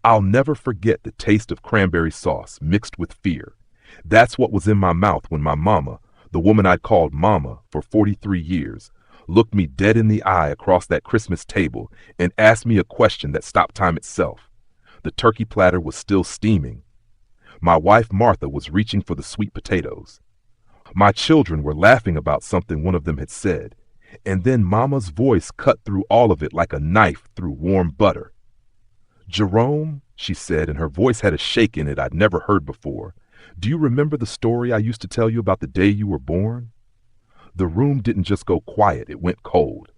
I'll never forget the taste of cranberry sauce mixed with fear. That's what was in my mouth when my mama, the woman I'd called Mama for 43 years, looked me dead in the eye across that Christmas table and asked me a question that stopped time itself. The turkey platter was still steaming. My wife Martha was reaching for the sweet potatoes. My children were laughing about something one of them had said, and then Mama's voice cut through all of it like a knife through warm butter. "Jerome," she said, and her voice had a shake in it I'd never heard before, "do you remember the story I used to tell you about the day you were born?" The room didn't just go quiet, it went cold.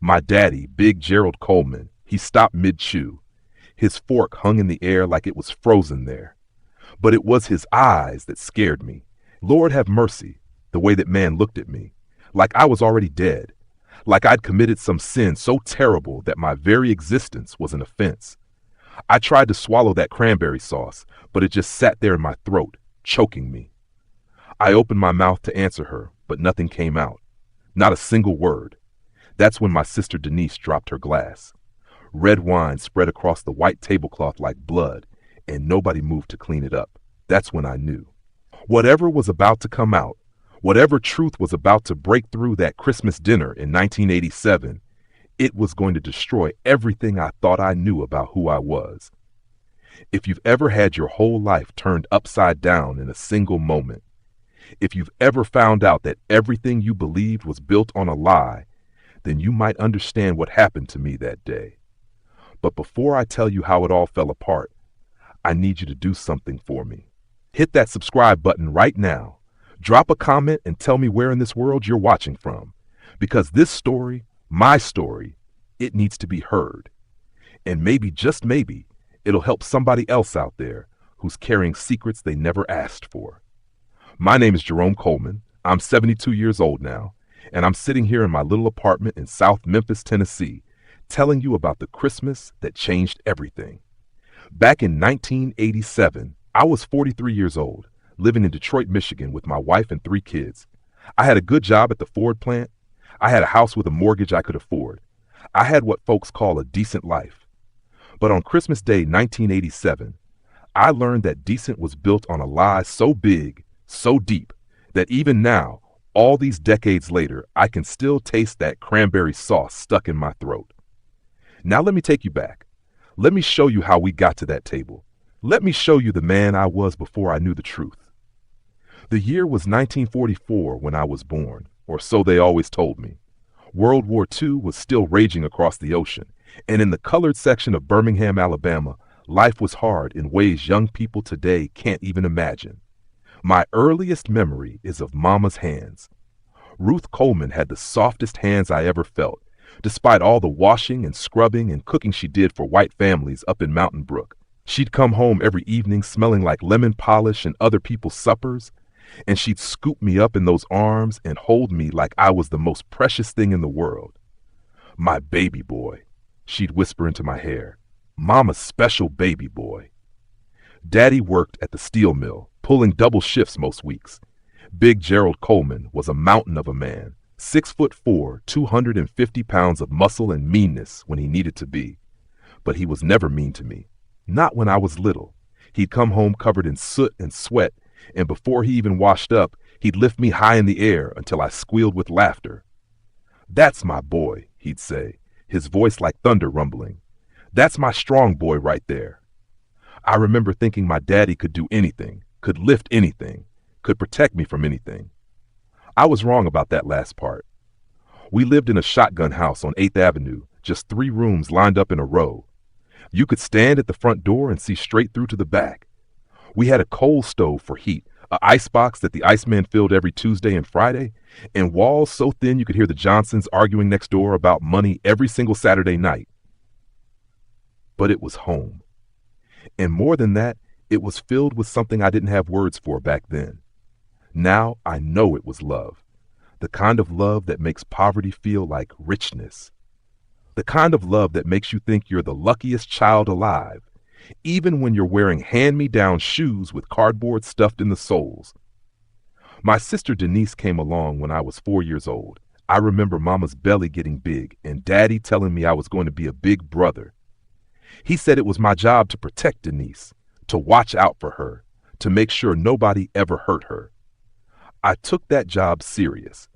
My daddy, Big Gerald Coleman, he stopped mid-chew. His fork hung in the air like it was frozen there. But it was his eyes that scared me. Lord have mercy, the way that man looked at me, like I was already dead, like I'd committed some sin so terrible that my very existence was an offense. I tried to swallow that cranberry sauce, but it just sat there in my throat, choking me. I opened my mouth to answer her, but nothing came out. Not a single word. That's when my sister Denise dropped her glass. Red wine spread across the white tablecloth like blood, and nobody moved to clean it up. That's when I knew. Whatever was about to come out, whatever truth was about to break through that Christmas dinner in 1987, it was going to destroy everything I thought I knew about who I was. If you've ever had your whole life turned upside down in a single moment, if you've ever found out that everything you believed was built on a lie, then you might understand what happened to me that day. But before I tell you how it all fell apart, I need you to do something for me. Hit that subscribe button right now. Drop a comment and tell me where in this world you're watching from. Because this story, my story, it needs to be heard. And maybe, just maybe, it'll help somebody else out there who's carrying secrets they never asked for. My name is Jerome Coleman. I'm 72 years old now, and I'm sitting here in my little apartment in South Memphis, Tennessee, telling you about the Christmas that changed everything. Back in 1987, I was 43 years old, living in Detroit, Michigan with my wife and 3 kids. I had a good job at the Ford plant. I had a house with a mortgage I could afford. I had what folks call a decent life. But on Christmas Day 1987, I learned that decent was built on a lie so big, so deep, that even now, all these decades later, I can still taste that cranberry sauce stuck in my throat. Now let me take you back. Let me show you how we got to that table. Let me show you the man I was before I knew the truth. The year was 1944 when I was born, or so they always told me. World War II was still raging across the ocean, and in the colored section of Birmingham, Alabama, life was hard in ways young people today can't even imagine. My earliest memory is of Mama's hands. Ruth Coleman had the softest hands I ever felt, despite all the washing and scrubbing and cooking she did for white families up in Mountain Brook. She'd come home every evening smelling like lemon polish and other people's suppers, and she'd scoop me up in those arms and hold me like I was the most precious thing in the world. "My baby boy," she'd whisper into my hair. "Mama's special baby boy." Daddy worked at the steel mill, pulling double shifts most weeks. Big Gerald Coleman was a mountain of a man, 6'4", 250 pounds of muscle and meanness when he needed to be. But he was never mean to me. Not when I was little. He'd come home covered in soot and sweat, and before he even washed up, he'd lift me high in the air until I squealed with laughter. "That's my boy," he'd say, his voice like thunder rumbling. "That's my strong boy right there." I remember thinking my daddy could do anything, could lift anything, could protect me from anything. I was wrong about that last part. We lived in a shotgun house on 8th Avenue, just 3 rooms lined up in a row. You could stand at the front door and see straight through to the back. We had a coal stove for heat, an icebox that the Iceman filled every Tuesday and Friday, and walls so thin you could hear the Johnsons arguing next door about money every single Saturday night. But it was home. And more than that, it was filled with something I didn't have words for back then. Now I know it was love. The kind of love that makes poverty feel like richness. The kind of love that makes you think you're the luckiest child alive, even when you're wearing hand-me-down shoes with cardboard stuffed in the soles. My sister Denise came along when I was 4 years old. I remember Mama's belly getting big and Daddy telling me I was going to be a big brother. He said it was my job to protect Denise, to watch out for her, to make sure nobody ever hurt her. I took that job serious.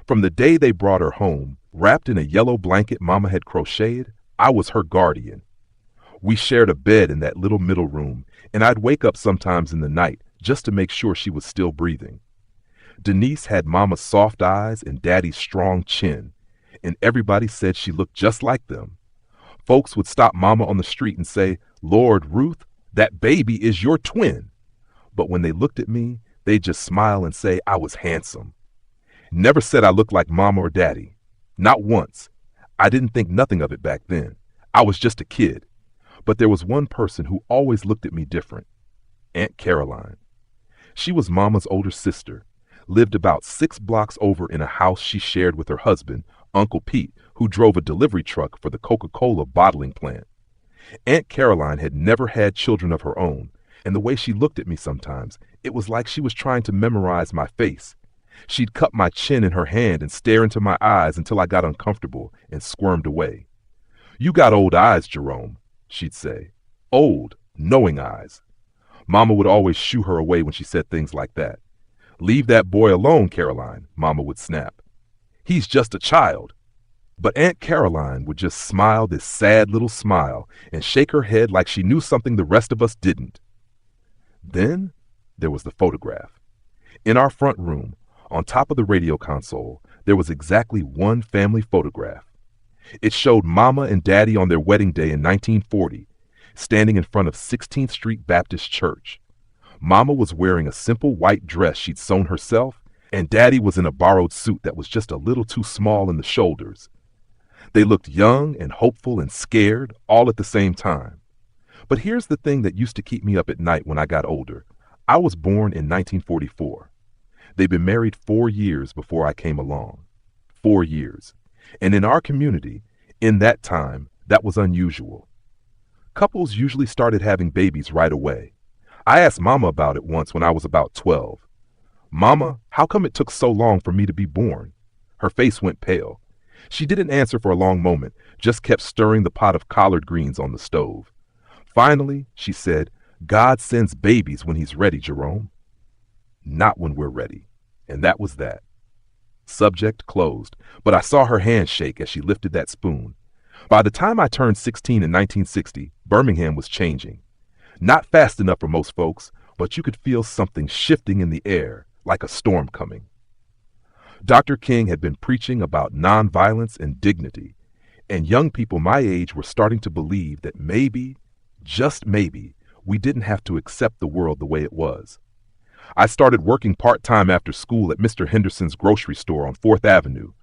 From the day they brought her home, wrapped in a yellow blanket Mama had crocheted, I was her guardian. We shared a bed in that little middle room, and I'd wake up sometimes in the night just to make sure she was still breathing. Denise had Mama's soft eyes and Daddy's strong chin, and everybody said she looked just like them. Folks would stop Mama on the street and say, "Lord, Ruth, that baby is your twin." But when they looked at me, they'd just smile and say I was handsome. Never said I looked like Mama or Daddy. Not once. I didn't think nothing of it back then. I was just a kid. But there was one person who always looked at me different. Aunt Caroline. She was Mama's older sister, lived about 6 blocks over in a house she shared with her husband, Uncle Pete, who drove a delivery truck for the Coca-Cola bottling plant. Aunt Caroline had never had children of her own, and the way she looked at me sometimes, it was like she was trying to memorize my face. She'd cup my chin in her hand and stare into my eyes until I got uncomfortable and squirmed away. "You got old eyes, Jerome," she'd say. Old, knowing eyes. Mama would always shoo her away when she said things like that. "Leave that boy alone, Caroline," Mama would snap. "He's just a child." But Aunt Caroline would just smile this sad little smile and shake her head like she knew something the rest of us didn't. Then there was the photograph. In our front room, on top of the radio console, there was exactly one family photograph. It showed Mama and Daddy on their wedding day in 1940, standing in front of 16th Street Baptist Church. Mama was wearing a simple white dress she'd sewn herself, and Daddy was in a borrowed suit that was just a little too small in the shoulders. They looked young and hopeful and scared all at the same time. But here's the thing that used to keep me up at night when I got older. I was born in 1944. They'd been married 4 years before I came along. 4 years. And in our community, in that time, that was unusual. Couples usually started having babies right away. I asked Mama about it once when I was about 12. "Mama, how come it took so long for me to be born?" Her face went pale. She didn't answer for a long moment, just kept stirring the pot of collard greens on the stove. Finally, she said, "God sends babies when he's ready, Jerome." Not when we're ready. And that was that. Subject closed, but I saw her hand shake as she lifted that spoon. By the time I turned 16 in 1960, Birmingham was changing. Not fast enough for most folks, but you could feel something shifting in the air, like a storm coming. Dr. King had been preaching about nonviolence and dignity, and young people my age were starting to believe that maybe, just maybe, we didn't have to accept the world the way it was. I started working part-time after school at Mr. Henderson's grocery store on 4th Avenue,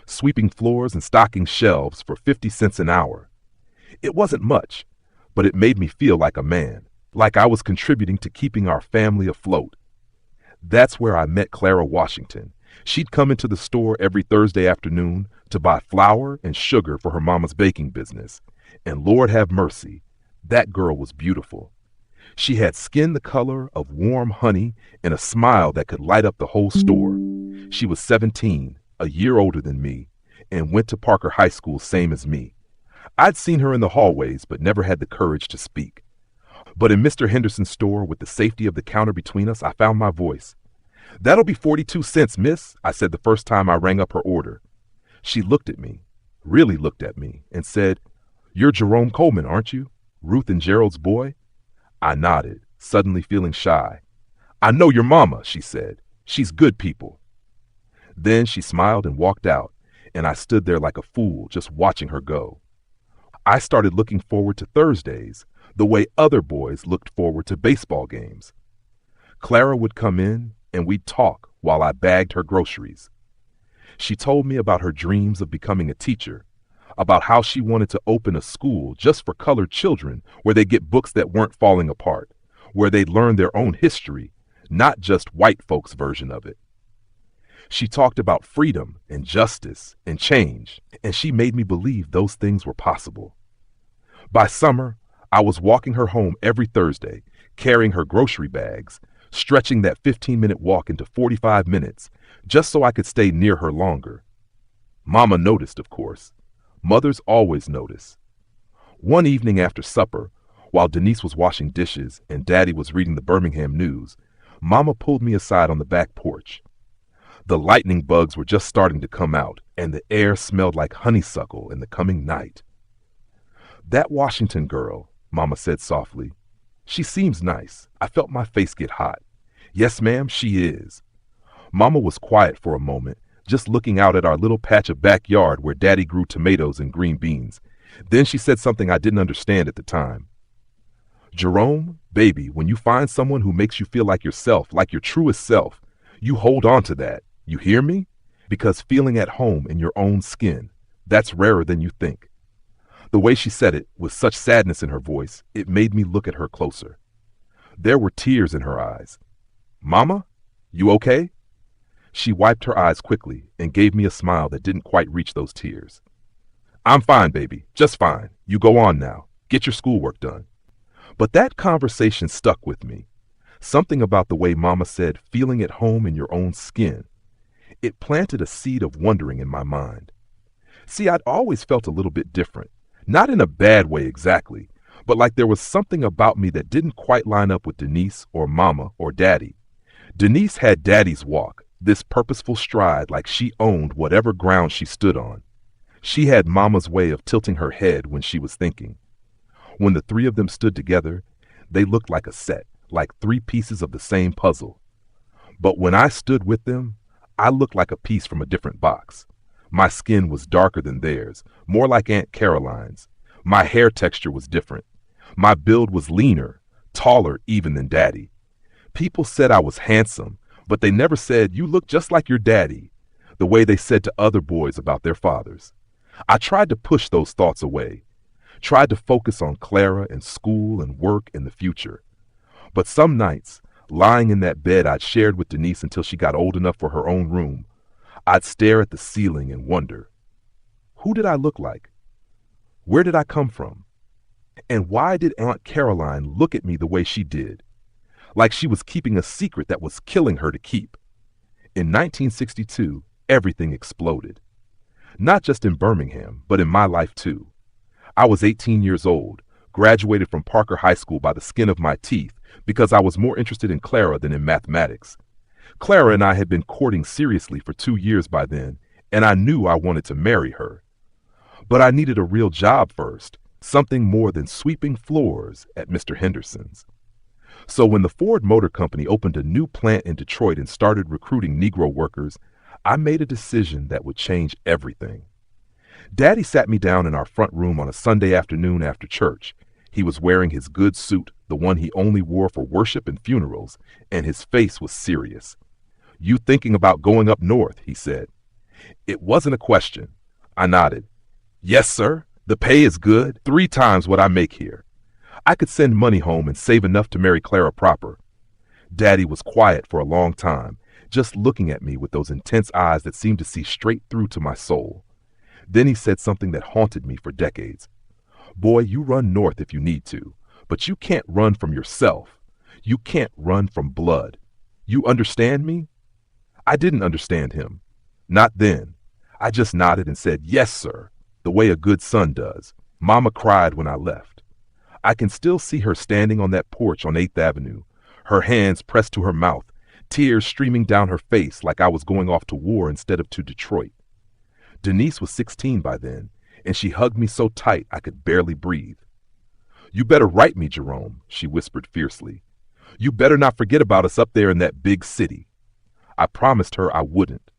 sweeping floors and stocking shelves for 50 cents an hour. It wasn't much, but it made me feel like a man, like I was contributing to keeping our family afloat. That's where I met Clara Washington. She'd come into the store every Thursday afternoon to buy flour and sugar for her mama's baking business. And Lord have mercy, that girl was beautiful. She had skin the color of warm honey and a smile that could light up the whole store. She was 17, a year older than me, and went to Parker High School same as me. I'd seen her in the hallways, but never had the courage to speak. But in Mr. Henderson's store, with the safety of the counter between us, I found my voice. "That'll be 42 cents, miss," I said the first time I rang up her order. She looked at me, really looked at me, and said, "You're Jerome Coleman, aren't you? Ruth and Gerald's boy?" I nodded, suddenly feeling shy. "I know your mama," she said. "She's good people." Then she smiled and walked out, and I stood there like a fool, just watching her go. I started looking forward to Thursdays, the way other boys looked forward to baseball games. Clara would come in, and we'd talk while I bagged her groceries. She told me about her dreams of becoming a teacher, about how she wanted to open a school just for colored children where they get books that weren't falling apart, where they'd learn their own history, not just white folks' version of it. She talked about freedom and justice and change, and she made me believe those things were possible. By summer, I was walking her home every Thursday, carrying her grocery bags, stretching that 15-minute walk into 45 minutes, just so I could stay near her longer. Mama noticed, of course. Mothers always notice. One evening after supper, while Denise was washing dishes and Daddy was reading the Birmingham news, Mama pulled me aside on the back porch. The lightning bugs were just starting to come out, and the air smelled like honeysuckle in the coming night. "That Washington girl," Mama said softly. "She seems nice." I felt my face get hot. "Yes, ma'am, she is." Mama was quiet for a moment, just looking out at our little patch of backyard where Daddy grew tomatoes and green beans. Then she said something I didn't understand at the time. "Jerome, baby, when you find someone who makes you feel like yourself, like your truest self, you hold on to that. You hear me? Because feeling at home in your own skin, that's rarer than you think." The way she said it, with such sadness in her voice, it made me look at her closer. There were tears in her eyes. "Mama, you okay?" She wiped her eyes quickly and gave me a smile that didn't quite reach those tears. "I'm fine, baby, just fine. You go on now. Get your schoolwork done." But that conversation stuck with me. Something about the way Mama said feeling at home in your own skin. It planted a seed of wondering in my mind. See, I'd always felt a little bit different. Not in a bad way exactly, but like there was something about me that didn't quite line up with Denise or Mama or Daddy. Denise had Daddy's walk, this purposeful stride like she owned whatever ground she stood on. She had Mama's way of tilting her head when she was thinking. When the three of them stood together, they looked like a set, like three pieces of the same puzzle. But when I stood with them, I looked like a piece from a different box. My skin was darker than theirs, more like Aunt Caroline's. My hair texture was different. My build was leaner, taller even than Daddy. People said I was handsome, but they never said, "You look just like your daddy," the way they said to other boys about their fathers. I tried to push those thoughts away, tried to focus on Clara and school and work and the future. But some nights, lying in that bed I'd shared with Denise until she got old enough for her own room, I'd stare at the ceiling and wonder, who did I look like? Where did I come from? And why did Aunt Caroline look at me the way she did? Like she was keeping a secret that was killing her to keep. In 1962, everything exploded. Not just in Birmingham, but in my life too. I was 18 years old, graduated from Parker High School by the skin of my teeth because I was more interested in Clara than in mathematics. Clara and I had been courting seriously for 2 years by then, and I knew I wanted to marry her. But I needed a real job first, something more than sweeping floors at Mr. Henderson's. So when the Ford Motor Company opened a new plant in Detroit and started recruiting Negro workers, I made a decision that would change everything. Daddy sat me down in our front room on a Sunday afternoon after church. He was wearing his good suit, the one he only wore for worship and funerals, and his face was serious. "You thinking about going up north?" he said. It wasn't a question. I nodded. "Yes, sir. The pay is good, 3 times what I make here. I could send money home and save enough to marry Clara proper." Daddy was quiet for a long time, just looking at me with those intense eyes that seemed to see straight through to my soul. Then he said something that haunted me for decades. "Boy, you run north if you need to, but you can't run from yourself. You can't run from blood. You understand me?" I didn't understand him. Not then. I just nodded and said, "Yes, sir," the way a good son does. Mama cried when I left. I can still see her standing on that porch on 8th Avenue, her hands pressed to her mouth, tears streaming down her face like I was going off to war instead of to Detroit. Denise was 16 by then, and she hugged me so tight I could barely breathe. "You better write me, Jerome," she whispered fiercely. "You better not forget about us up there in that big city." I promised her I wouldn't.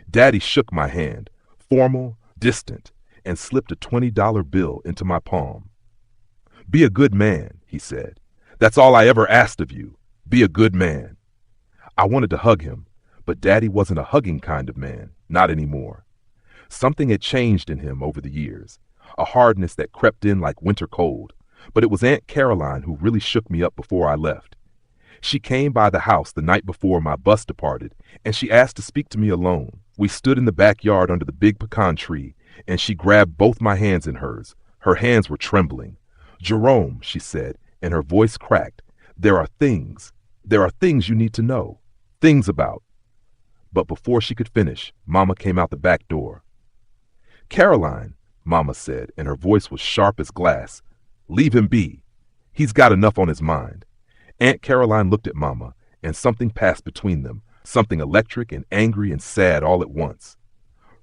Daddy shook my hand, formal, distant, and slipped a $20 bill into my palm. "Be a good man," he said. "That's all I ever asked of you. Be a good man." I wanted to hug him, but Daddy wasn't a hugging kind of man, not anymore. Something had changed in him over the years, a hardness that crept in like winter cold, but it was Aunt Caroline who really shook me up before I left. She came by the house the night before my bus departed, and she asked to speak to me alone. We stood in the backyard under the big pecan tree, and she grabbed both my hands in hers. Her hands were trembling. "Jerome," she said, and her voice cracked, there are things you need to know. Things about." But before she could finish, Mama came out the back door. "Caroline, Mama said, and her voice was sharp as glass. Leave him be. He's got enough on his mind. Aunt Caroline looked at Mama, and something passed between them, something electric and angry and sad all at once.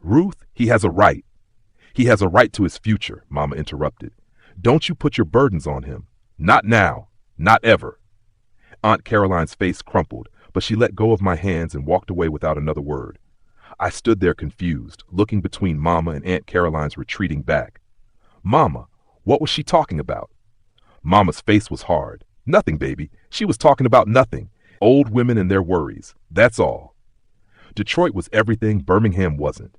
Ruth, he has a right. He has a right to his future, Mama interrupted. Don't you put your burdens on him. Not now. Not ever. Aunt Caroline's face crumpled, but she let go of my hands and walked away without another word. I stood there confused, looking between Mama and Aunt Caroline's retreating back. Mama, what was she talking about? Mama's face was hard. Nothing, baby. She was talking about nothing. Old women and their worries. That's all. Detroit was everything Birmingham wasn't.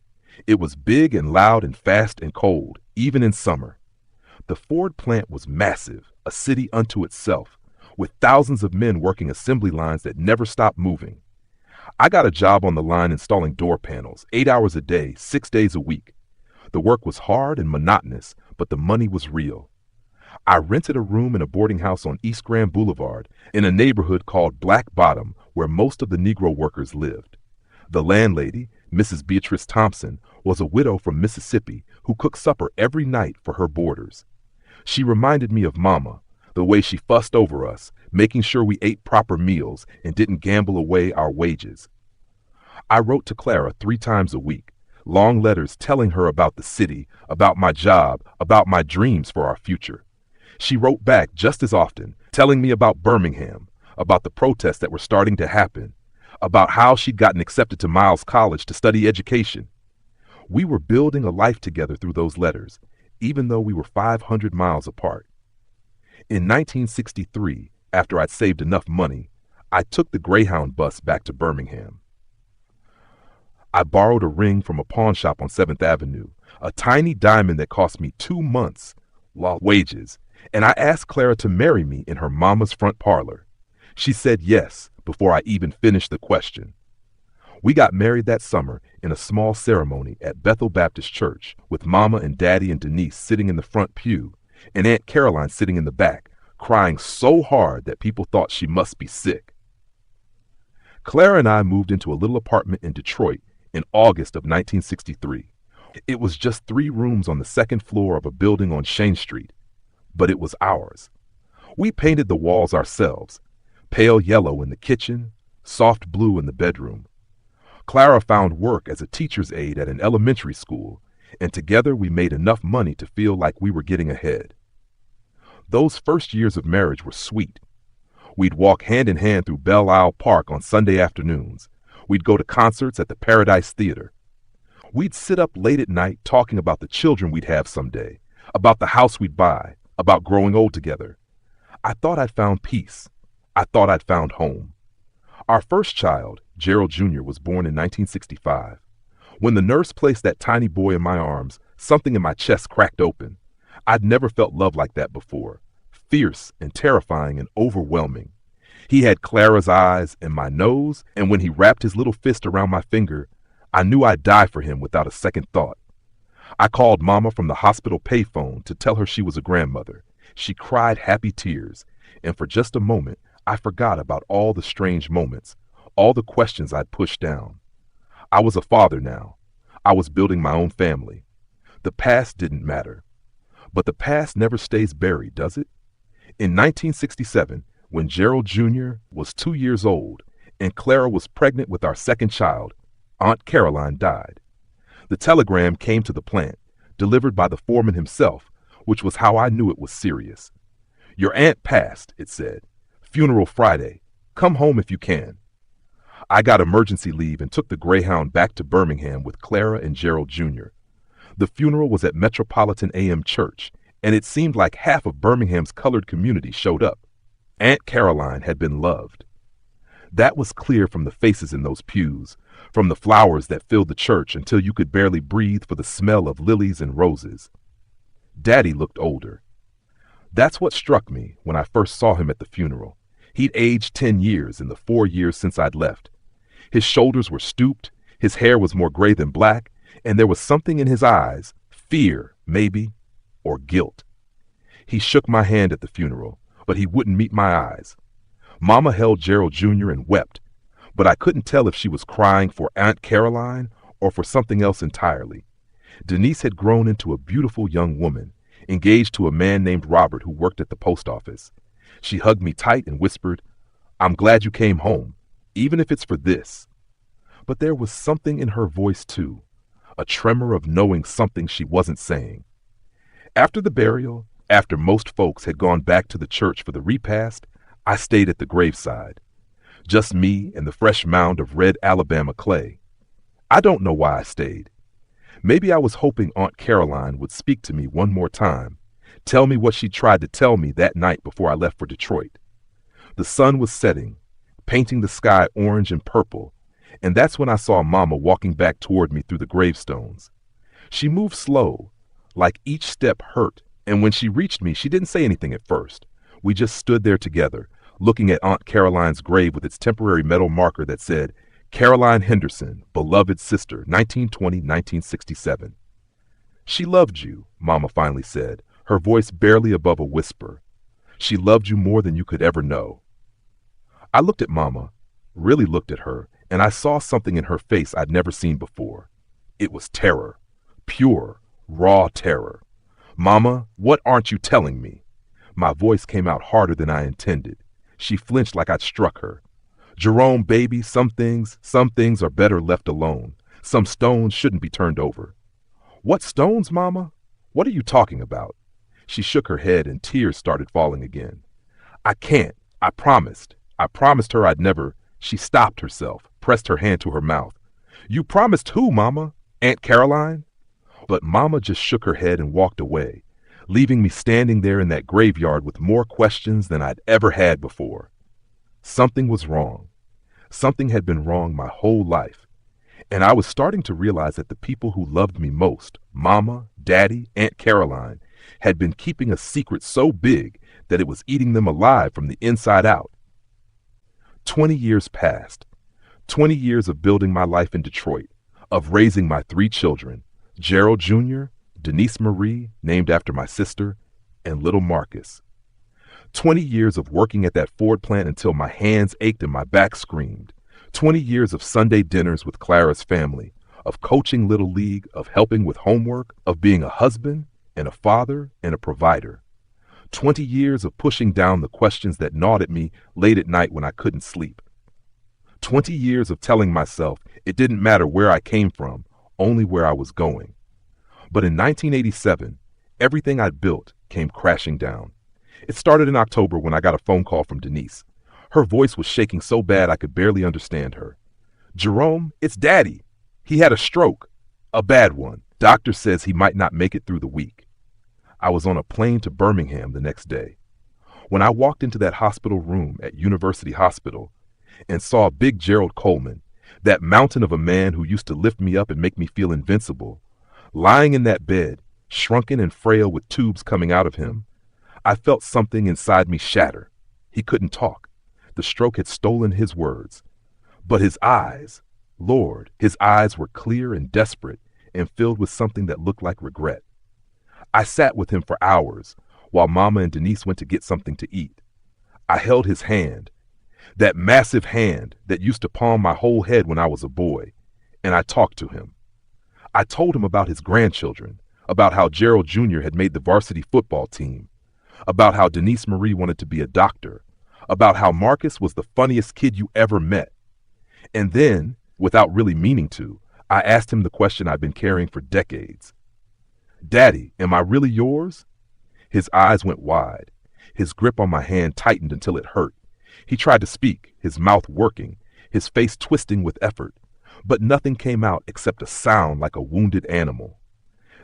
It was big and loud and fast and cold, even in summer. The Ford plant was massive, a city unto itself, with thousands of men working assembly lines that never stopped moving. I got a job on the line installing door panels, 8 hours a day, 6 days a week. The work was hard and monotonous, but the money was real. I rented a room in a boarding house on East Grand Boulevard in a neighborhood called Black Bottom, where most of the Negro workers lived. The landlady, Mrs. Beatrice Thompson, was a widow from Mississippi who cooked supper every night for her boarders. She reminded me of Mama, the way she fussed over us, making sure we ate proper meals and didn't gamble away our wages. I wrote to Clara 3 times a week, long letters telling her about the city, about my job, about my dreams for our future. She wrote back just as often, telling me about Birmingham, about the protests that were starting to happen, about how she'd gotten accepted to Miles College to study education. We were building a life together through those letters, even though we were 500 miles apart. In 1963, after I'd saved enough money, I took the Greyhound bus back to Birmingham. I borrowed a ring from a pawn shop on 7th Avenue, a tiny diamond that cost me 2 months' wages, and I asked Clara to marry me in her mama's front parlor. She said yes before I even finished the question. We got married that summer in a small ceremony at Bethel Baptist Church, with Mama and Daddy and Denise sitting in the front pew, and Aunt Caroline sitting in the back, crying so hard that people thought she must be sick. Clara and I moved into a little apartment in Detroit in August of 1963. It was just 3 rooms on the 2nd floor of a building on Shane Street, but it was ours. We painted the walls ourselves, pale yellow in the kitchen, soft blue in the bedroom. Clara found work as a teacher's aide at an elementary school, and together we made enough money to feel like we were getting ahead. Those first years of marriage were sweet. We'd walk hand in hand through Belle Isle Park on Sunday afternoons. We'd go to concerts at the Paradise Theater. We'd sit up late at night talking about the children we'd have someday, about the house we'd buy, about growing old together. I thought I'd found peace. I thought I'd found home. Our first child, Gerald Jr., was born in 1965. When the nurse placed that tiny boy in my arms, something in my chest cracked open. I'd never felt love like that before, fierce and terrifying and overwhelming. He had Clara's eyes and my nose, and when he wrapped his little fist around my finger, I knew I'd die for him without a second thought. I called Mama from the hospital payphone to tell her she was a grandmother. She cried happy tears, and for just a moment, I forgot about all the strange moments, all the questions I'd pushed down. I was a father now. I was building my own family. The past didn't matter. But the past never stays buried, does it? In 1967, when Gerald Jr. was 2 years old and Clara was pregnant with our second child, Aunt Caroline died. The telegram came to the plant, delivered by the foreman himself, which was how I knew it was serious. Your aunt passed, it said. Funeral Friday. Come home if you can. I got emergency leave and took the Greyhound back to Birmingham with Clara and Gerald Jr. The funeral was at Metropolitan AM Church, and it seemed like half of Birmingham's colored community showed up. Aunt Caroline had been loved. That was clear from the faces in those pews, from the flowers that filled the church until you could barely breathe for the smell of lilies and roses. Daddy looked older. That's what struck me when I first saw him at the funeral. He'd aged 10 years in the 4 years since I'd left. His shoulders were stooped, his hair was more gray than black, and there was something in his eyes, fear, maybe, or guilt. He shook my hand at the funeral, but he wouldn't meet my eyes. Mama held Gerald Jr. and wept, but I couldn't tell if she was crying for Aunt Caroline or for something else entirely. Denise had grown into a beautiful young woman, engaged to a man named Robert who worked at the post office. She hugged me tight and whispered, "I'm glad you came home, even if it's for this." But there was something in her voice too, a tremor of knowing something she wasn't saying. After the burial, after most folks had gone back to the church for the repast, I stayed at the graveside. Just me and the fresh mound of red Alabama clay. I don't know why I stayed. Maybe I was hoping Aunt Caroline would speak to me one more time, tell me what she tried to tell me that night before I left for Detroit. The sun was setting, painting the sky orange and purple, and that's when I saw Mama walking back toward me through the gravestones. She moved slow, like each step hurt, and when she reached me, she didn't say anything at first. We just stood there together, looking at Aunt Caroline's grave with its temporary metal marker that said, "Caroline Henderson, beloved sister, 1920-1967. "She loved you," Mama finally said, her voice barely above a whisper. "She loved you more than you could ever know." I looked at Mama, really looked at her, and I saw something in her face I'd never seen before. It was terror. Pure, raw terror. "Mama, what aren't you telling me?" My voice came out harder than I intended. She flinched like I'd struck her. "Jerome, baby, some things are better left alone. Some stones shouldn't be turned over." "What stones, Mama? What are you talking about?" She shook her head and tears started falling again. "I can't. I promised. I promised her I'd never." She stopped herself, pressed her hand to her mouth. "You promised who, Mama? Aunt Caroline?" But Mama just shook her head and walked away, leaving me standing there in that graveyard with more questions than I'd ever had before. Something was wrong. Something had been wrong my whole life. And I was starting to realize that the people who loved me most, Mama, Daddy, Aunt Caroline, had been keeping a secret so big that it was eating them alive from the inside out. 20 years passed. 20 years of building my life in Detroit, of raising my 3 children, Gerald Jr., Denise Marie, named after my sister, and little Marcus. 20 years of working at that Ford plant until my hands ached and my back screamed. 20 years of Sunday dinners with Clara's family, of coaching Little League, of helping with homework, of being a husband and a father and a provider. 20 years of pushing down the questions that gnawed at me late at night when I couldn't sleep. 20 years of telling myself it didn't matter where I came from, only where I was going. But in 1987, everything I'd built came crashing down. It started in October when I got a phone call from Denise. Her voice was shaking so bad I could barely understand her. "Jerome, it's Daddy. He had a stroke. A bad one. Doctor says he might not make it through the week." I was on a plane to Birmingham the next day. When I walked into that hospital room at University Hospital and saw Big Gerald Coleman, that mountain of a man who used to lift me up and make me feel invincible, lying in that bed, shrunken and frail with tubes coming out of him, I felt something inside me shatter. He couldn't talk. The stroke had stolen his words. But his eyes, Lord, his eyes were clear and desperate and filled with something that looked like regret. I sat with him for hours while Mama and Denise went to get something to eat. I held his hand, that massive hand that used to palm my whole head when I was a boy, and I talked to him. I told him about his grandchildren, about how Gerald Jr. had made the varsity football team, about how Denise Marie wanted to be a doctor, about how Marcus was the funniest kid you ever met. And then, without really meaning to, I asked him the question I've been carrying for decades. "Daddy, am I really yours?" His eyes went wide. His grip on my hand tightened until it hurt. He tried to speak, his mouth working, his face twisting with effort, but nothing came out except a sound like a wounded animal.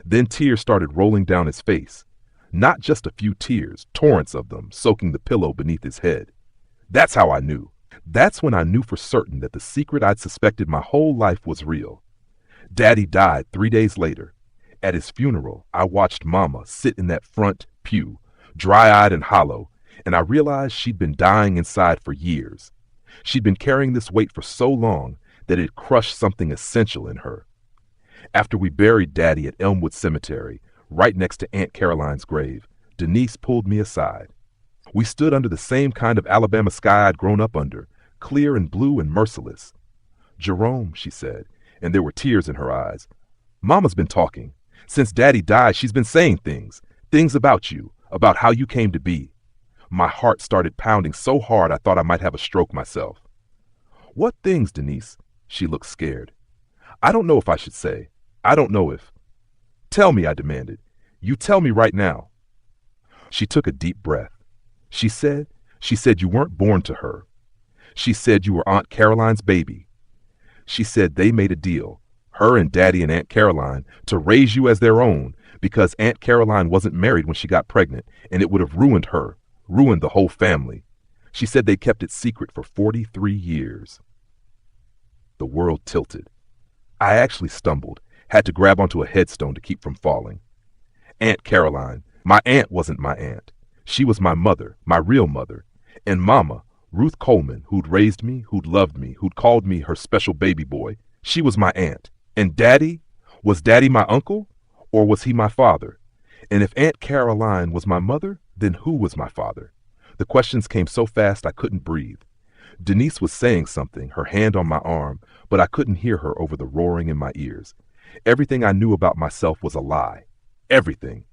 Then tears started rolling down his face. Not just a few tears, torrents of them, soaking the pillow beneath his head. That's how I knew. That's when I knew for certain that the secret I'd suspected my whole life was real. Daddy died 3 days later. At his funeral, I watched Mama sit in that front pew, dry-eyed and hollow, and I realized she'd been dying inside for years. She'd been carrying this weight for so long that it crushed something essential in her. After we buried Daddy at Elmwood Cemetery, right next to Aunt Caroline's grave, Denise pulled me aside. We stood under the same kind of Alabama sky I'd grown up under, clear and blue and merciless. "Jerome," she said, and there were tears in her eyes, "Mama's been talking. Since Daddy died, she's been saying things about you, about how you came to be. My heart started pounding so hard I thought I might have a stroke myself. What things, Denise? She looked scared. I don't know if I should say. I don't know if. Tell me, I demanded. You tell me right now. She took a deep breath. She said you weren't born to her. She said you were Aunt Caroline's baby. She said they made a deal, her and Daddy and Aunt Caroline, to raise you as their own because Aunt Caroline wasn't married when she got pregnant, and it would have ruined her, ruined the whole family. She said they kept it secret for 43 years. The world tilted. I actually stumbled, had to grab onto a headstone to keep from falling. Aunt Caroline, my aunt wasn't my aunt. She was my mother, my real mother. And Mama, Ruth Coleman, who'd raised me, who'd loved me, who'd called me her special baby boy, she was my aunt. And Daddy? Was Daddy my uncle? Or was he my father? And if Aunt Caroline was my mother, then who was my father? The questions came so fast I couldn't breathe. Denise was saying something, her hand on my arm, but I couldn't hear her over the roaring in my ears. Everything I knew about myself was a lie. Everything.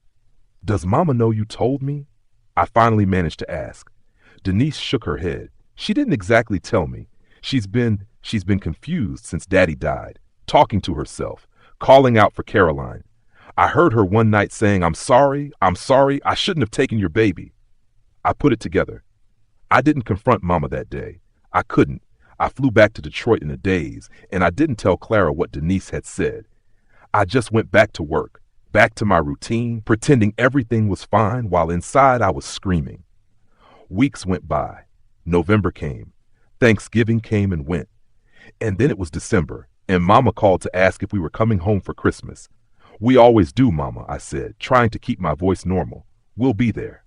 Does Mama know you told me? I finally managed to ask. Denise shook her head. She didn't exactly tell me. She's been confused since Daddy died, talking to herself, calling out for Caroline. I heard her one night saying, I'm sorry, I shouldn't have taken your baby. I put it together. I didn't confront Mama that day. I couldn't. I flew back to Detroit in a daze, and I didn't tell Clara what Denise had said. I just went back to work, back to my routine, pretending everything was fine while inside I was screaming. Weeks went by. November came. Thanksgiving came and went. And then it was December, and Mama called to ask if we were coming home for Christmas. We always do, Mama, I said, trying to keep my voice normal. We'll be there.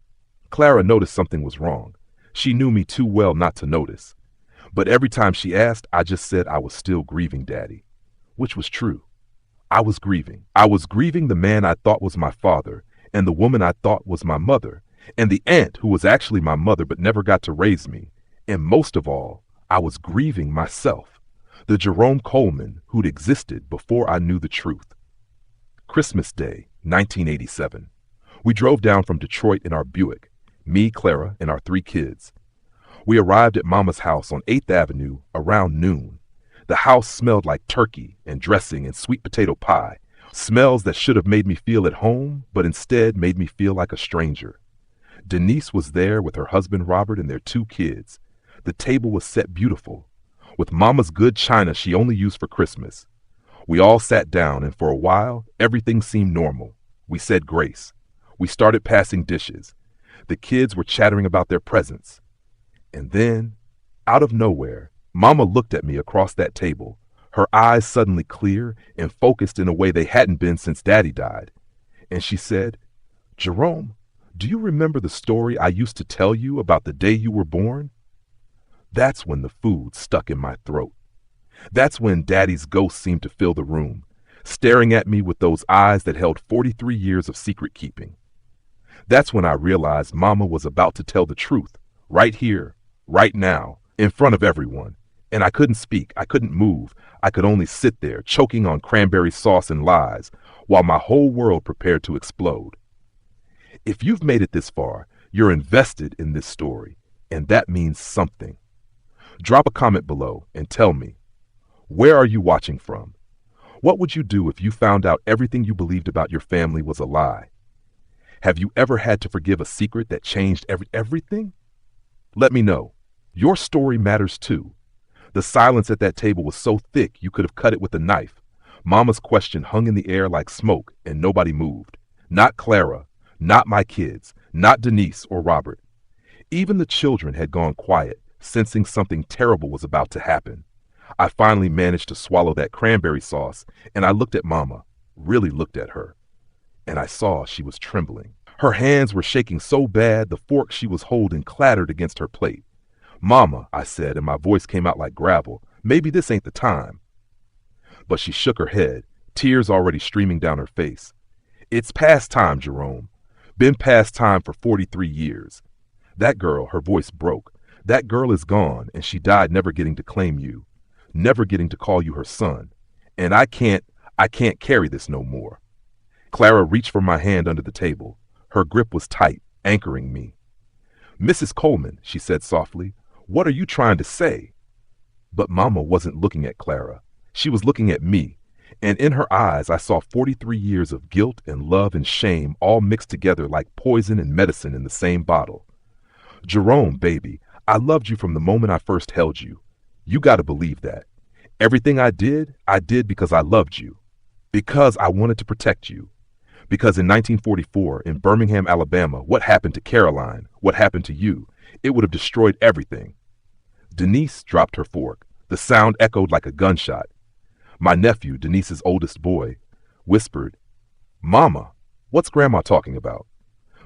Clara noticed something was wrong. She knew me too well not to notice. But every time she asked, I just said I was still grieving Daddy, which was true. I was grieving. I was grieving the man I thought was my father, and the woman I thought was my mother, and the aunt who was actually my mother but never got to raise me. And most of all, I was grieving myself, the Jerome Coleman who'd existed before I knew the truth. Christmas Day, 1987. We drove down from Detroit in our Buick, me, Clara, and our 3 kids. We arrived at Mama's house on 8th Avenue around noon. The house smelled like turkey and dressing and sweet potato pie, smells that should have made me feel at home, but instead made me feel like a stranger. Denise was there with her husband Robert and their 2 kids. The table was set beautiful, with Mama's good china she only used for Christmas. We all sat down, and for a while, everything seemed normal. We said grace. We started passing dishes. The kids were chattering about their presents. And then, out of nowhere, Mama looked at me across that table, her eyes suddenly clear and focused in a way they hadn't been since Daddy died. And she said, Jerome, do you remember the story I used to tell you about the day you were born? That's when the food stuck in my throat. That's when Daddy's ghost seemed to fill the room, staring at me with those eyes that held 43 years of secret keeping. That's when I realized Mama was about to tell the truth, right here, right now, in front of everyone. And I couldn't speak, I couldn't move, I could only sit there, choking on cranberry sauce and lies, while my whole world prepared to explode. If you've made it this far, you're invested in this story, and that means something. Drop a comment below and tell me, where are you watching from? What would you do if you found out everything you believed about your family was a lie? Have you ever had to forgive a secret that changed everything? Let me know. Your story matters too. The silence at that table was so thick you could have cut it with a knife. Mama's question hung in the air like smoke, and nobody moved. Not Clara, not my kids, not Denise or Robert. Even the children had gone quiet, sensing something terrible was about to happen. I finally managed to swallow that cranberry sauce, and I looked at Mama, really looked at her. And I saw she was trembling. Her hands were shaking so bad the fork she was holding clattered against her plate. Mama, I said, and my voice came out like gravel, maybe this ain't the time. But she shook her head, tears already streaming down her face. It's past time, Jerome. Been past time for 43 years. That girl, her voice broke. That girl is gone, and she died never getting to claim you, never getting to call you her son. And I can't carry this no more. Clara reached for my hand under the table. Her grip was tight, anchoring me. "Mrs. Coleman," she said softly, "what are you trying to say?" But Mama wasn't looking at Clara. She was looking at me, and in her eyes I saw 43 years of guilt and love and shame all mixed together like poison and medicine in the same bottle. "Jerome, baby, I loved you from the moment I first held you. You got to believe that. Everything I did because I loved you. Because I wanted to protect you. Because in 1944, in Birmingham, Alabama, what happened to Caroline, what happened to you, it would have destroyed everything." Denise dropped her fork. The sound echoed like a gunshot. My nephew, Denise's oldest boy, whispered, "Mama, what's Grandma talking about?"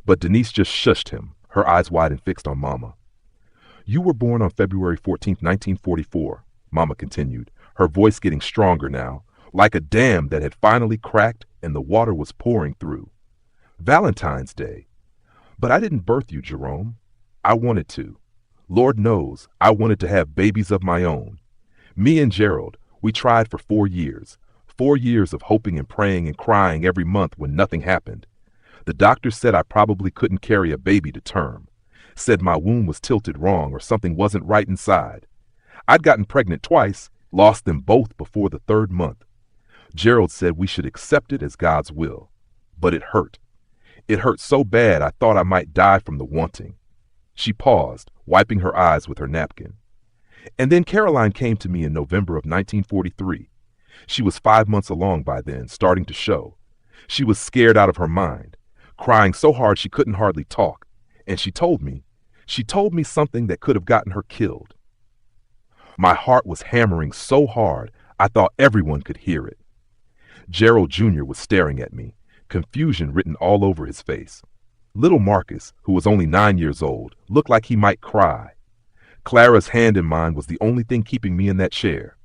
But Denise just shushed him, her eyes wide and fixed on Mama. "You were born on February 14th, 1944, Mama continued, her voice getting stronger now, like a dam that had finally cracked and the water was pouring through. "Valentine's Day. But I didn't birth you, Jerome. I wanted to. Lord knows, I wanted to have babies of my own. Me and Gerald, we tried for 4 years. 4 years of hoping and praying and crying every month when nothing happened. The doctor said I probably couldn't carry a baby to term. Said my womb was tilted wrong or something wasn't right inside. I'd gotten pregnant twice, lost them both before the 3rd month. Gerald said we should accept it as God's will. But it hurt. It hurt so bad I thought I might die from the wanting." She paused, wiping her eyes with her napkin. "And then Caroline came to me in November of 1943. She was 5 months along by then, starting to show. She was scared out of her mind, crying so hard she couldn't hardly talk. And she told me something that could have gotten her killed." My heart was hammering so hard I thought everyone could hear it. Gerald Jr. was staring at me, confusion written all over his face. Little Marcus, who was only 9 years old, looked like he might cry. Clara's hand in mine was the only thing keeping me in that chair.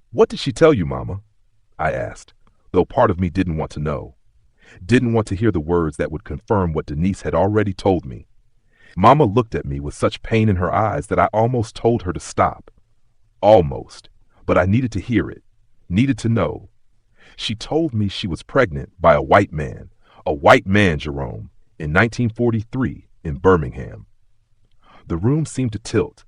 "What did she tell you, Mama?" I asked, though part of me didn't want to know. Didn't want to hear the words that would confirm what Denise had already told me. Mama looked at me with such pain in her eyes that I almost told her to stop. Almost. But I needed to hear it. Needed to know. She told me she was pregnant by a white man, Jerome, in 1943 in Birmingham. The room seemed to tilt.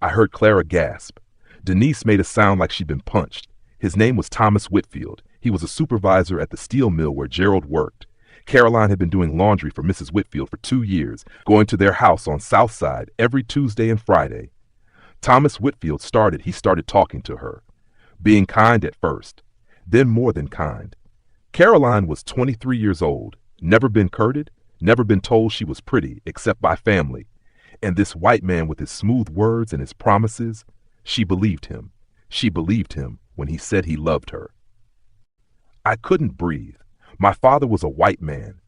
I heard Clara gasp. Denise made a sound like she'd been punched. His name was Thomas Whitfield. He was a supervisor at the steel mill where Gerald worked. Caroline had been doing laundry for Mrs. Whitfield for 2 years, going to their house on South Side every Tuesday and Friday. Thomas Whitfield started talking to her, being kind at first, then more than kind. Caroline was 23 years old, never been courted, never been told she was pretty except by family. And this white man with his smooth words and his promises, she believed him. She believed him when he said he loved her. I couldn't breathe. My father was a white man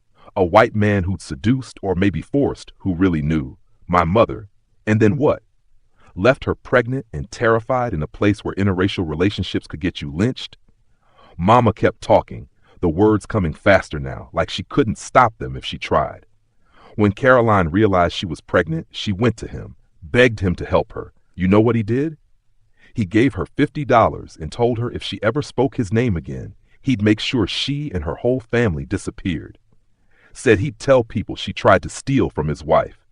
who'd seduced or maybe forced, who really knew, my mother. And then what? Left her pregnant and terrified in a place where interracial relationships could get you lynched? Mama kept talking, the words coming faster now, like she couldn't stop them if she tried. When Caroline realized she was pregnant, she went to him, begged him to help her. You know what he did? He gave her $50 and told her if she ever spoke his name again, he'd make sure she and her whole family disappeared. Said he'd tell people she tried to steal from his wife.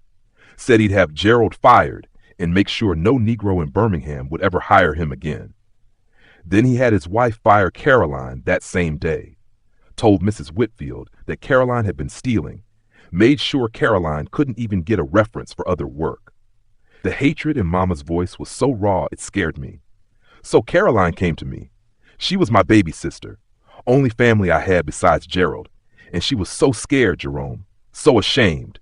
Said he'd have Gerald fired and make sure no Negro in Birmingham would ever hire him again. Then he had his wife fire Caroline that same day. Told Mrs. Whitfield that Caroline had been stealing. Made sure Caroline couldn't even get a reference for other work. The hatred in Mama's voice was so raw it scared me. So Caroline came to me. She was my baby sister, only family I had besides Gerald, and she was so scared, Jerome, so ashamed.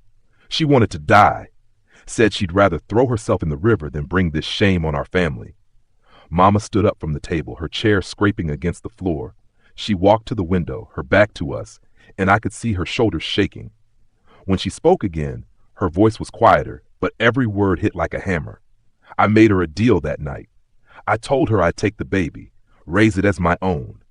She wanted to die. Said she'd rather throw herself in the river than bring this shame on our family. Mama stood up from the table, her chair scraping against the floor. She walked to the window, her back to us, and I could see her shoulders shaking. When she spoke again, her voice was quieter, but every word hit like a hammer. I made her a deal that night. I told her I'd take the baby, raise it as my own.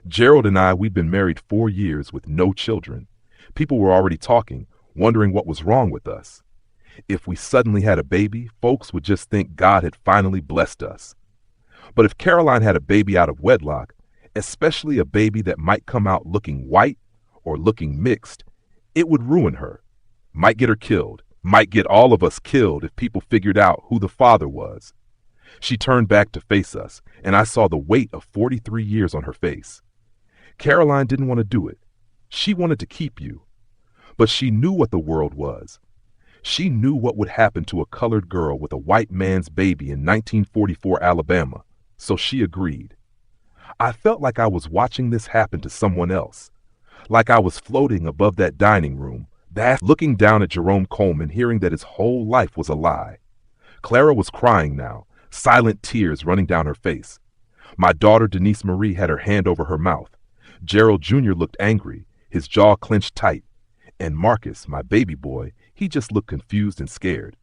Gerald and I, we'd been married 4 years with no children. People were already talking, wondering what was wrong with us. If we suddenly had a baby, folks would just think God had finally blessed us. But if Caroline had a baby out of wedlock, especially a baby that might come out looking white or looking mixed. It would ruin her, might get her killed, might get all of us killed if people figured out who the father was. She turned back to face us, and I saw the weight of 43 years on her face. Caroline didn't want to do it. She wanted to keep you. But she knew what the world was. She knew what would happen to a colored girl with a white man's baby in 1944 Alabama, so she agreed. I felt like I was watching this happen to someone else, like I was floating above that dining room, looking down at Jerome Coleman, hearing that his whole life was a lie. Clara was crying now, silent tears running down her face. My daughter Denise Marie had her hand over her mouth. Gerald Jr. looked angry, his jaw clenched tight. And Marcus, my baby boy, he just looked confused and scared.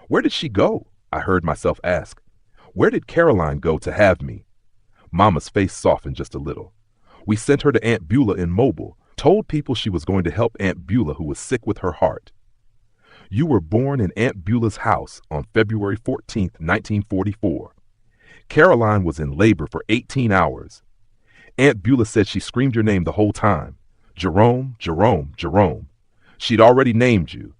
Where did she go? I heard myself ask. Where did Caroline go to have me? Mama's face softened just a little. We sent her to Aunt Beulah in Mobile, told people she was going to help Aunt Beulah, who was sick with her heart. You were born in Aunt Beulah's house on February 14th, 1944. Caroline was in labor for 18 hours. Aunt Beulah said she screamed your name the whole time. Jerome, Jerome, Jerome. She'd already named you.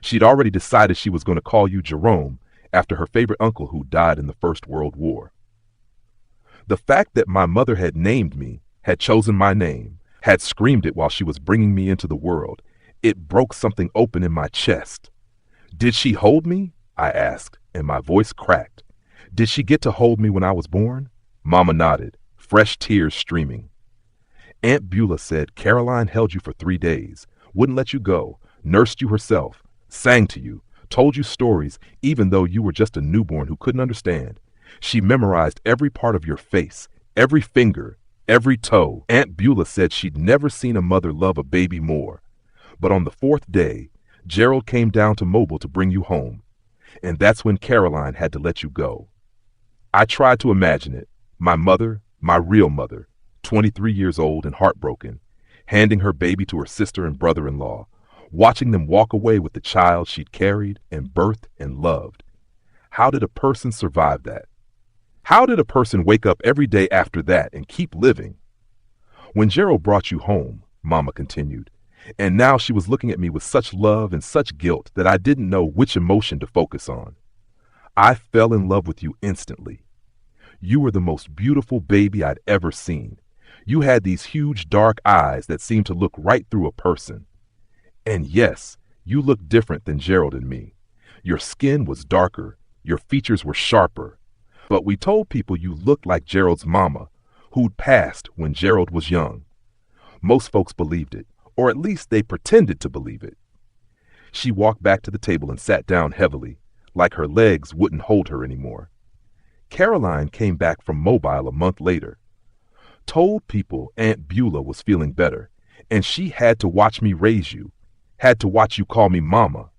She'd already decided she was going to call you Jerome after her favorite uncle who died in the First World War. The fact that my mother had named me, had chosen my name, had screamed it while she was bringing me into the world, it broke something open in my chest. Did she hold me? I asked, and my voice cracked. Did she get to hold me when I was born? Mama nodded, fresh tears streaming. Aunt Beulah said Caroline held you for 3 days, wouldn't let you go, nursed you herself, sang to you, told you stories even though you were just a newborn who couldn't understand. She memorized every part of your face, every finger, every toe. Aunt Beulah said she'd never seen a mother love a baby more. But on the 4th day, Gerald came down to Mobile to bring you home. And that's when Caroline had to let you go. I tried to imagine it. My mother, my real mother, 23 years old and heartbroken, handing her baby to her sister and brother-in-law, watching them walk away with the child she'd carried and birthed and loved. How did a person survive that? How did a person wake up every day after that and keep living? When Gerald brought you home, Mama continued, and now she was looking at me with such love and such guilt that I didn't know which emotion to focus on. I fell in love with you instantly. You were the most beautiful baby I'd ever seen. You had these huge dark eyes that seemed to look right through a person. And yes, you looked different than Gerald and me. Your skin was darker, your features were sharper. But we told people you looked like Gerald's mama, who'd passed when Gerald was young. Most folks believed it, or at least they pretended to believe it. She walked back to the table and sat down heavily, like her legs wouldn't hold her anymore. Caroline came back from Mobile a month later. Told people Aunt Beulah was feeling better, and she had to watch me raise you, had to watch you call me mama,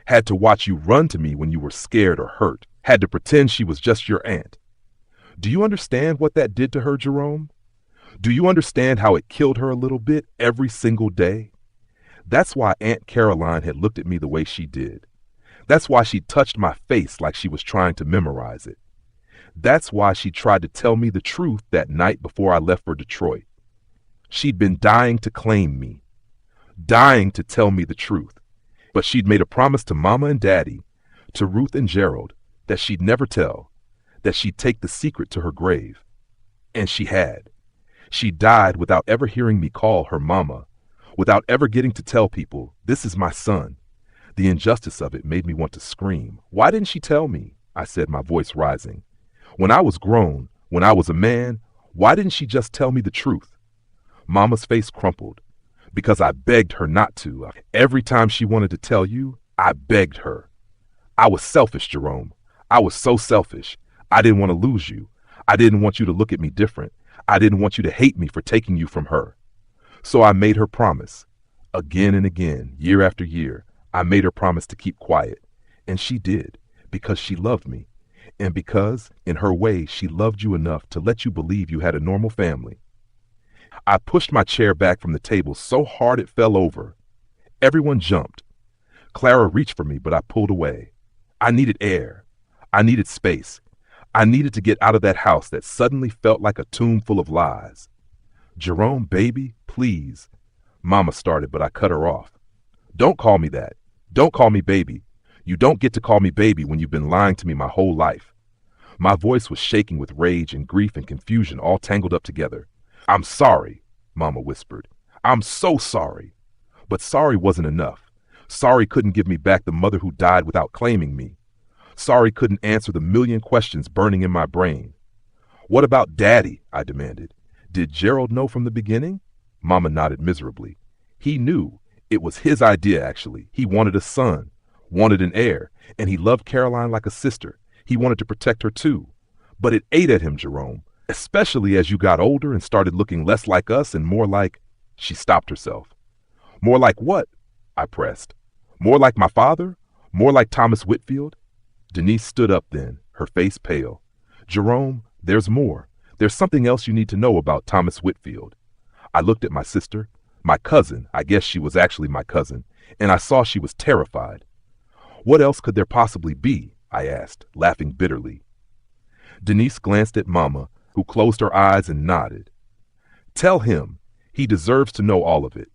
had to watch you run to me when you were scared or hurt, had to pretend she was just your aunt. Do you understand what that did to her, Jerome? Do you understand how it killed her a little bit every single day? That's why Aunt Caroline had looked at me the way she did. That's why she touched my face like she was trying to memorize it. That's why she tried to tell me the truth that night before I left for Detroit. She'd been dying to claim me, dying to tell me the truth. But she'd made a promise to Mama and Daddy, to Ruth and Gerald, that she'd never tell, that she'd take the secret to her grave. And she had. She died without ever hearing me call her Mama, without ever getting to tell people, this is my son. The injustice of it made me want to scream. Why didn't she tell me? I said, my voice rising. When I was grown, when I was a man, why didn't she just tell me the truth? Mama's face crumpled, because I begged her not to. Every time she wanted to tell you, I begged her. I was selfish, Jerome. I was so selfish. I didn't want to lose you. I didn't want you to look at me different. I didn't want you to hate me for taking you from her. So I made her promise. Again and again, year after year, I made her promise to keep quiet. And she did, because she loved me. And because, in her way, she loved you enough to let you believe you had a normal family. I pushed my chair back from the table so hard it fell over. Everyone jumped. Clara reached for me, but I pulled away. I needed air. I needed space. I needed to get out of that house that suddenly felt like a tomb full of lies. Jerome, baby, please. Mama started, but I cut her off. Don't call me that. Don't call me baby. You don't get to call me baby when you've been lying to me my whole life. My voice was shaking with rage and grief and confusion all tangled up together. I'm sorry, Mama whispered. I'm so sorry. But sorry wasn't enough. Sorry couldn't give me back the mother who died without claiming me. Sorry couldn't answer the million questions burning in my brain. What about Daddy? I demanded. Did Gerald know from the beginning? Mama nodded miserably. He knew. It was his idea, actually. He wanted a son, wanted an heir, and he loved Caroline like a sister. He wanted to protect her too. But it ate at him, Jerome, especially as you got older and started looking less like us and more like... She stopped herself. More like what? I pressed. More like my father? More like Thomas Whitfield? Denise stood up then, her face pale. Jerome, there's more. There's something else you need to know about Thomas Whitfield. I looked at my sister, my cousin, I guess she was actually my cousin, and I saw she was terrified. What else could there possibly be? I asked, laughing bitterly. Denise glanced at Mama, who closed her eyes and nodded. Tell him. He deserves to know all of it.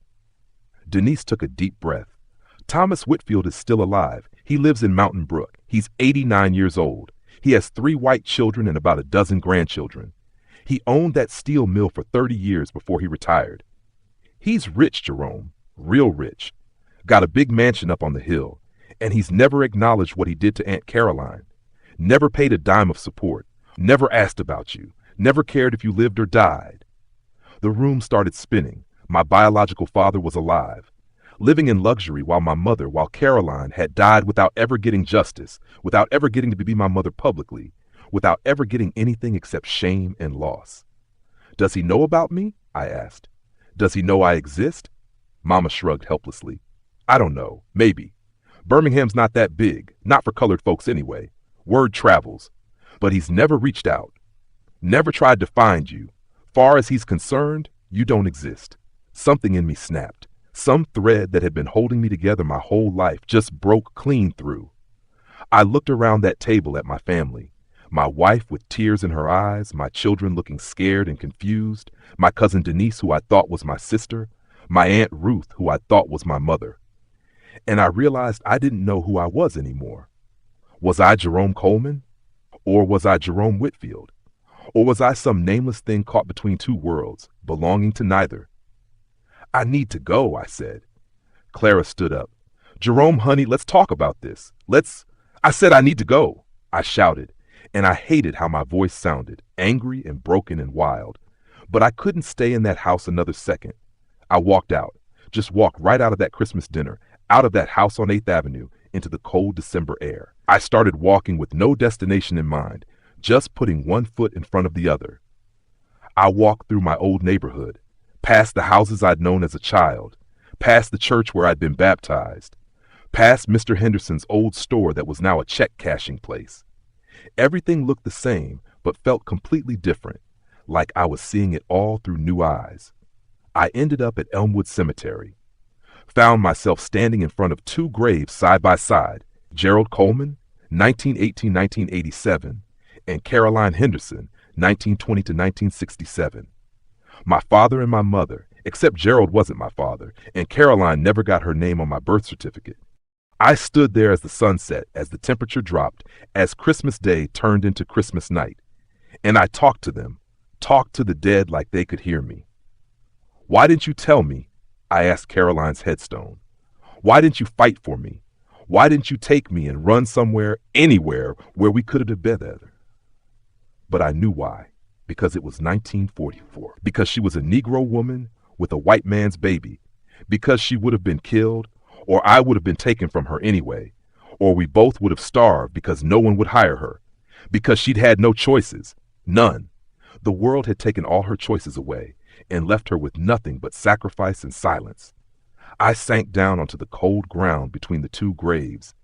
Denise took a deep breath. Thomas Whitfield is still alive. He lives in Mountain Brook. He's 89 years old. He has 3 white children and about a dozen grandchildren. He owned that steel mill for 30 years before he retired. He's rich, Jerome, real rich. Got a big mansion up on the hill, and he's never acknowledged what he did to Aunt Caroline. Never paid a dime of support. Never asked about you. Never cared if you lived or died. The room started spinning. My biological father was alive, living in luxury while Caroline had died without ever getting justice, without ever getting to be my mother publicly, without ever getting anything except shame and loss. Does he know about me? I asked. Does he know I exist? Mama shrugged helplessly. I don't know. Maybe. Birmingham's not that big, not for colored folks anyway. Word travels. But he's never reached out. Never tried to find you. Far as he's concerned, you don't exist. Something in me snapped. Some thread that had been holding me together my whole life just broke clean through. I looked around that table at my family. My wife with tears in her eyes, my children looking scared and confused, my cousin Denise, who I thought was my sister, my Aunt Ruth, who I thought was my mother. And I realized I didn't know who I was anymore. Was I Jerome Coleman? Or was I Jerome Whitfield? Or was I some nameless thing caught between two worlds, belonging to neither? I need to go, I said. Clara stood up. Jerome, honey, let's talk about this. I said I need to go, I shouted, and I hated how my voice sounded, angry and broken and wild. But I couldn't stay in that house another second. I walked out, just walked right out of that Christmas dinner, out of that house on 8th Avenue, into the cold December air. I started walking with no destination in mind, just putting one foot in front of the other. I walked through my old neighborhood, past the houses I'd known as a child, past the church where I'd been baptized, past Mr. Henderson's old store that was now a check-cashing place. Everything looked the same, but felt completely different, like I was seeing it all through new eyes. I ended up at Elmwood Cemetery. Found myself standing in front of 2 graves side by side, Gerald Coleman, 1918-1987, and Caroline Henderson, 1920 to 1967. My father and my mother, except Gerald wasn't my father, and Caroline never got her name on my birth certificate. I stood there as the sun set, as the temperature dropped, as Christmas Day turned into Christmas night, and I talked to them, talked to the dead like they could hear me. Why didn't you tell me? I asked Caroline's headstone. Why didn't you fight for me? Why didn't you take me and run somewhere, anywhere, where we could have been together? But I knew why. Because it was 1944. Because she was a Negro woman with a white man's baby. Because she would have been killed, or I would have been taken from her anyway. Or we both would have starved because no one would hire her. Because she'd had no choices. None. The world had taken all her choices away and left her with nothing but sacrifice and silence. I sank down onto the cold ground between the 2 graves,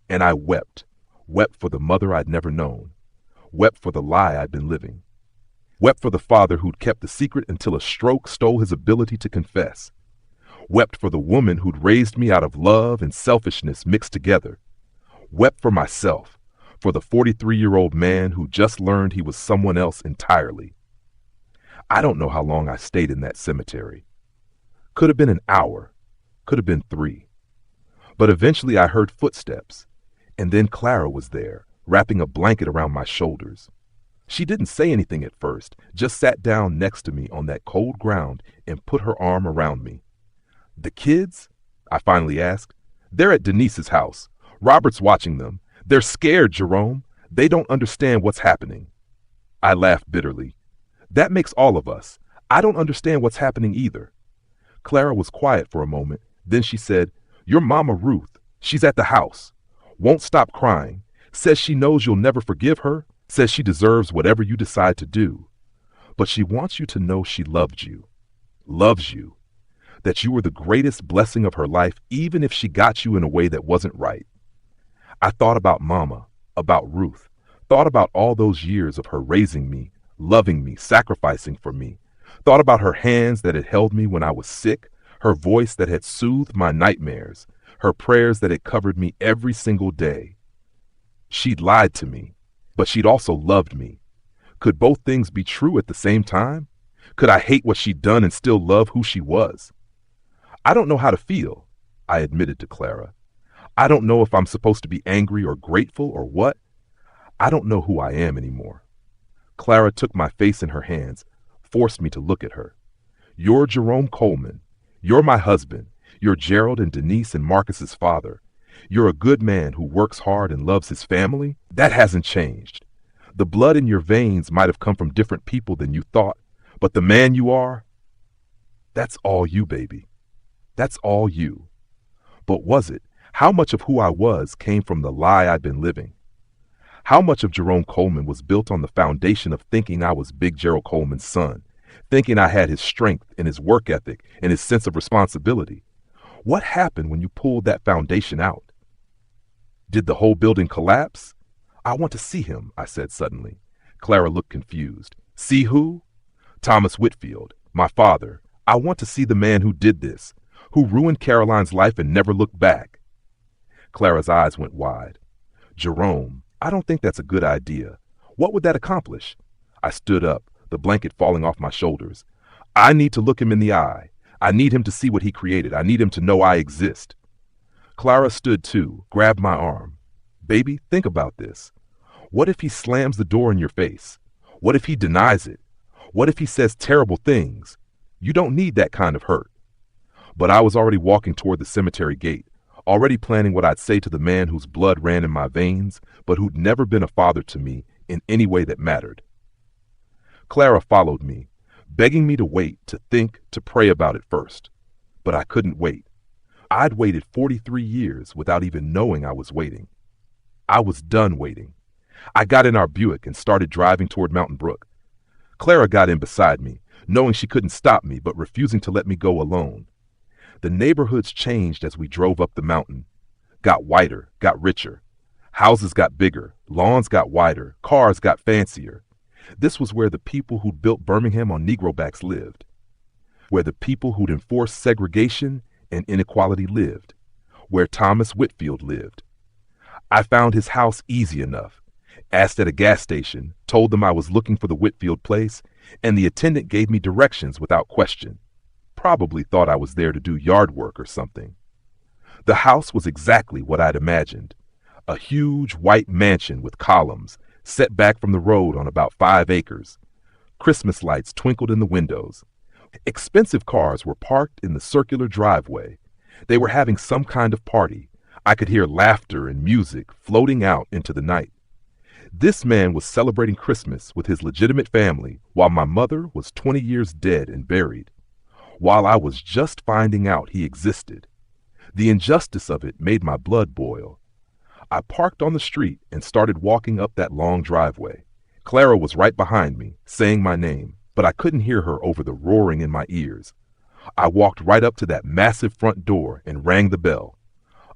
and I wept for the mother I'd never known, wept for the lie I'd been living, wept for the father who'd kept the secret until a stroke stole his ability to confess, wept for the woman who'd raised me out of love and selfishness mixed together, wept for myself, for the 43-year-old man who just learned he was someone else entirely. I don't know how long I stayed in that cemetery. Could have been an hour, could have been 3. But eventually I heard footsteps, and then Clara was there, wrapping a blanket around my shoulders. She didn't say anything at first, just sat down next to me on that cold ground and put her arm around me. "The kids?" I finally asked. "They're at Denise's house. Robert's watching them. They're scared, Jerome. They don't understand what's happening." I laughed bitterly. "That makes all of us. I don't understand what's happening either." Clara was quiet for a moment. Then she said, "Your Mama Ruth, she's at the house. Won't stop crying. Says she knows you'll never forgive her. Says she deserves whatever you decide to do. But she wants you to know she loved you. Loves you. That you were the greatest blessing of her life, even if she got you in a way that wasn't right." I thought about Mama, about Ruth, thought about all those years of her raising me, loving me, sacrificing for me, thought about her hands that had held me when I was sick, her voice that had soothed my nightmares, her prayers that had covered me every single day. She'd lied to me, but she'd also loved me. Could both things be true at the same time? Could I hate what she'd done and still love who she was? "I don't know how to feel," I admitted to Clara. "I don't know if I'm supposed to be angry or grateful or what. I don't know who I am anymore." Clara took my face in her hands, forced me to look at her. "You're Jerome Coleman. You're my husband. You're Gerald and Denise and Marcus's father. You're a good man who works hard and loves his family. That hasn't changed. The blood in your veins might have come from different people than you thought, but the man you are, that's all you, baby. That's all you." But was it? How much of who I was came from the lie I'd been living? How much of Jerome Coleman was built on the foundation of thinking I was Big Gerald Coleman's son, thinking I had his strength and his work ethic and his sense of responsibility? What happened when you pulled that foundation out? Did the whole building collapse? "I want to see him," I said suddenly. Clara looked confused. "See who?" "Thomas Whitfield, my father. I want to see the man who did this, who ruined Caroline's life and never looked back." Clara's eyes went wide. "Jerome, I don't think that's a good idea. What would that accomplish?" I stood up, the blanket falling off my shoulders. "I need to look him in the eye. I need him to see what he created. I need him to know I exist." Clara stood too, grabbed my arm. "Baby, think about this. What if he slams the door in your face? What if he denies it? What if he says terrible things? You don't need that kind of hurt." But I was already walking toward the cemetery gate, already planning what I'd say to the man whose blood ran in my veins, but who'd never been a father to me in any way that mattered. Clara followed me, begging me to wait, to think, to pray about it first. But I couldn't wait. I'd waited 43 years without even knowing I was waiting. I was done waiting. I got in our Buick and started driving toward Mountain Brook. Clara got in beside me, knowing she couldn't stop me, but refusing to let me go alone. The neighborhoods changed as we drove up the mountain. Got whiter, got richer. Houses got bigger, lawns got wider, cars got fancier. This was where the people who'd built Birmingham on Negrobacks lived, where the people who'd enforced segregation and inequality lived, where Thomas Whitfield lived. I found his house easy enough, asked at a gas station, told them I was looking for the Whitfield place, and the attendant gave me directions without question. Probably thought I was there to do yard work or something. The house was exactly what I'd imagined. A huge white mansion with columns, set back from the road on about 5 acres. Christmas lights twinkled in the windows. Expensive cars were parked in the circular driveway. They were having some kind of party. I could hear laughter and music floating out into the night. This man was celebrating Christmas with his legitimate family while my mother was 20 years dead and buried. While I was just finding out he existed. The injustice of it made my blood boil. I parked on the street and started walking up that long driveway. Clara was right behind me, saying my name, but I couldn't hear her over the roaring in my ears. I walked right up to that massive front door and rang the bell.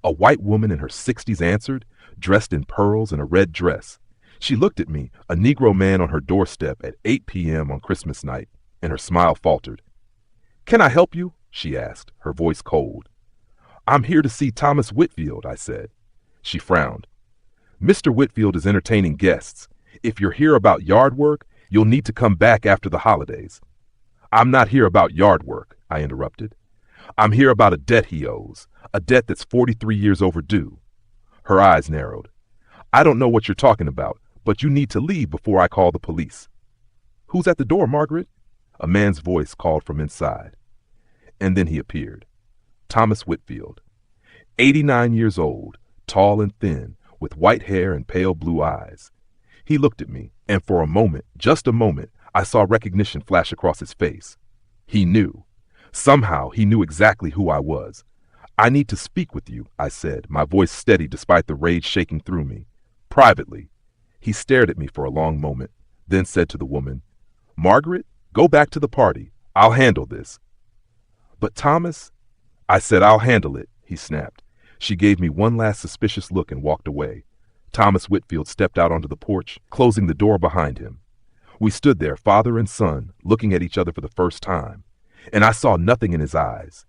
A white woman in her 60s answered, dressed in pearls and a red dress. She looked at me, a Negro man on her doorstep at 8 p.m. on Christmas night, and her smile faltered. "Can I help you?" she asked, her voice cold. "I'm here to see Thomas Whitfield," I said. She frowned. "Mr. Whitfield is entertaining guests. If you're here about yard work, you'll need to come back after the holidays." I'm not here about yard work, I interrupted. I'm here about a debt he owes, a debt that's 43 years overdue. Her eyes narrowed. I don't know what you're talking about, but you need to leave before I call the police. Who's at the door, Margaret? A man's voice called from inside. And then he appeared. Thomas Whitfield. 89 years old, tall and thin, with white hair and pale blue eyes. He looked at me, and for a moment, just a moment, I saw recognition flash across his face. He knew. Somehow he knew exactly who I was. I need to speak with you, I said, my voice steady despite the rage shaking through me. Privately. He stared at me for a long moment, then said to the woman, Margaret, go back to the party. I'll handle this. But Thomas, I said, I'll handle it, he snapped. She gave me one last suspicious look and walked away. Thomas Whitfield stepped out onto the porch, closing the door behind him. We stood there, father and son, looking at each other for the first time, and I saw nothing in his eyes.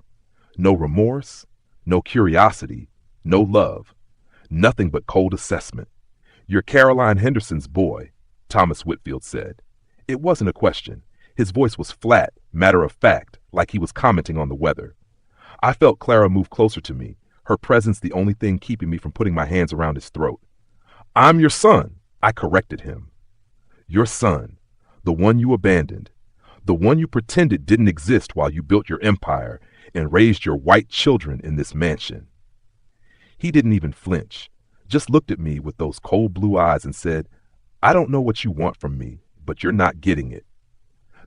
No remorse, no curiosity, no love, nothing but cold assessment. You're Caroline Henderson's boy, Thomas Whitfield said. It wasn't a question. His voice was flat, matter of fact, like he was commenting on the weather. I felt Clara move closer to me, her presence the only thing keeping me from putting my hands around his throat. I'm your son, I corrected him. Your son, the one you abandoned, the one you pretended didn't exist while you built your empire and raised your white children in this mansion. He didn't even flinch, just looked at me with those cold blue eyes and said, I don't know what you want from me, but you're not getting it.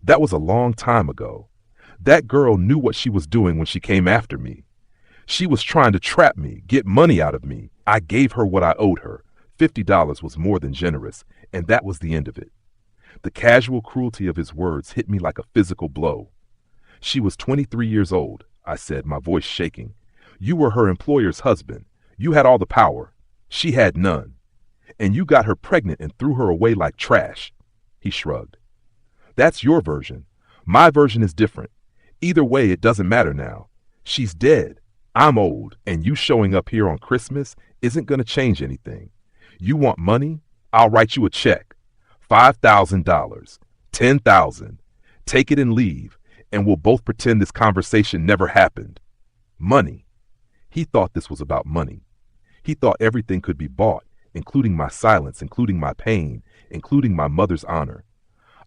That was a long time ago. That girl knew what she was doing when she came after me. She was trying to trap me, get money out of me. I gave her what I owed her. $50 was more than generous, and that was the end of it. The casual cruelty of his words hit me like a physical blow. She was 23 years old, I said, my voice shaking. You were her employer's husband. You had all the power. She had none. And you got her pregnant and threw her away like trash. He shrugged. That's your version. My version is different. Either way, it doesn't matter now. She's dead. I'm old, and you showing up here on Christmas isn't going to change anything. You want money? I'll write you a check. $5,000, $10,000. Take it and leave, and we'll both pretend this conversation never happened. Money. He thought this was about money. He thought everything could be bought, including my silence, including my pain, including my mother's honor.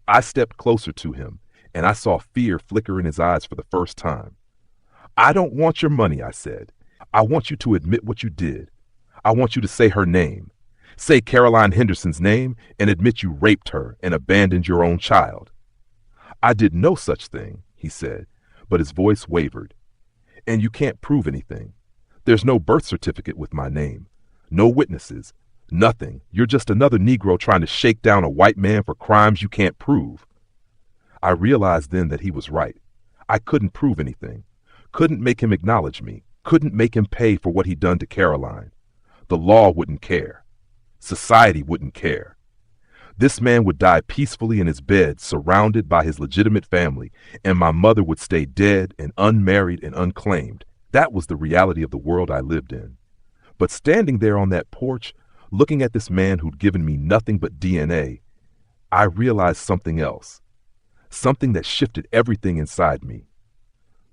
I stepped closer to him, and I saw fear flicker in his eyes for the first time. I don't want your money, I said. I want you to admit what you did. I want you to say her name. Say Caroline Henderson's name and admit you raped her and abandoned your own child. I did no such thing, he said, but his voice wavered. And you can't prove anything. There's no birth certificate with my name. No witnesses. Nothing. You're just another Negro trying to shake down a white man for crimes you can't prove. I realized then that he was right. I couldn't prove anything. Couldn't make him acknowledge me. Couldn't make him pay for what he'd done to Caroline. The law wouldn't care. Society wouldn't care. This man would die peacefully in his bed, surrounded by his legitimate family, and my mother would stay dead and unmarried and unclaimed. That was the reality of the world I lived in. But standing there on that porch, looking at this man who'd given me nothing but DNA, I realized something else. Something that shifted everything inside me.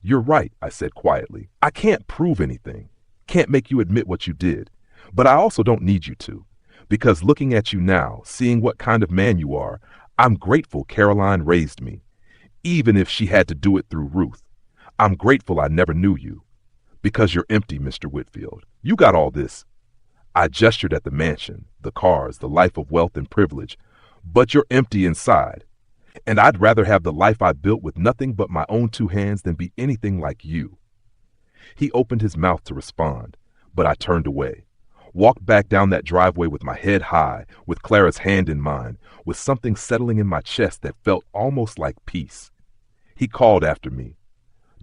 You're right, I said quietly. I can't prove anything. Can't make you admit what you did. But I also don't need you to. Because looking at you now, seeing what kind of man you are, I'm grateful Caroline raised me. Even if she had to do it through Ruth. I'm grateful I never knew you. Because you're empty, Mr. Whitfield. You got all this. I gestured at the mansion, the cars, the life of wealth and privilege. But you're empty inside. And I'd rather have the life I built with nothing but my own two hands than be anything like you. He opened his mouth to respond, but I turned away. Walked back down that driveway with my head high, with Clara's hand in mine, with something settling in my chest that felt almost like peace. He called after me.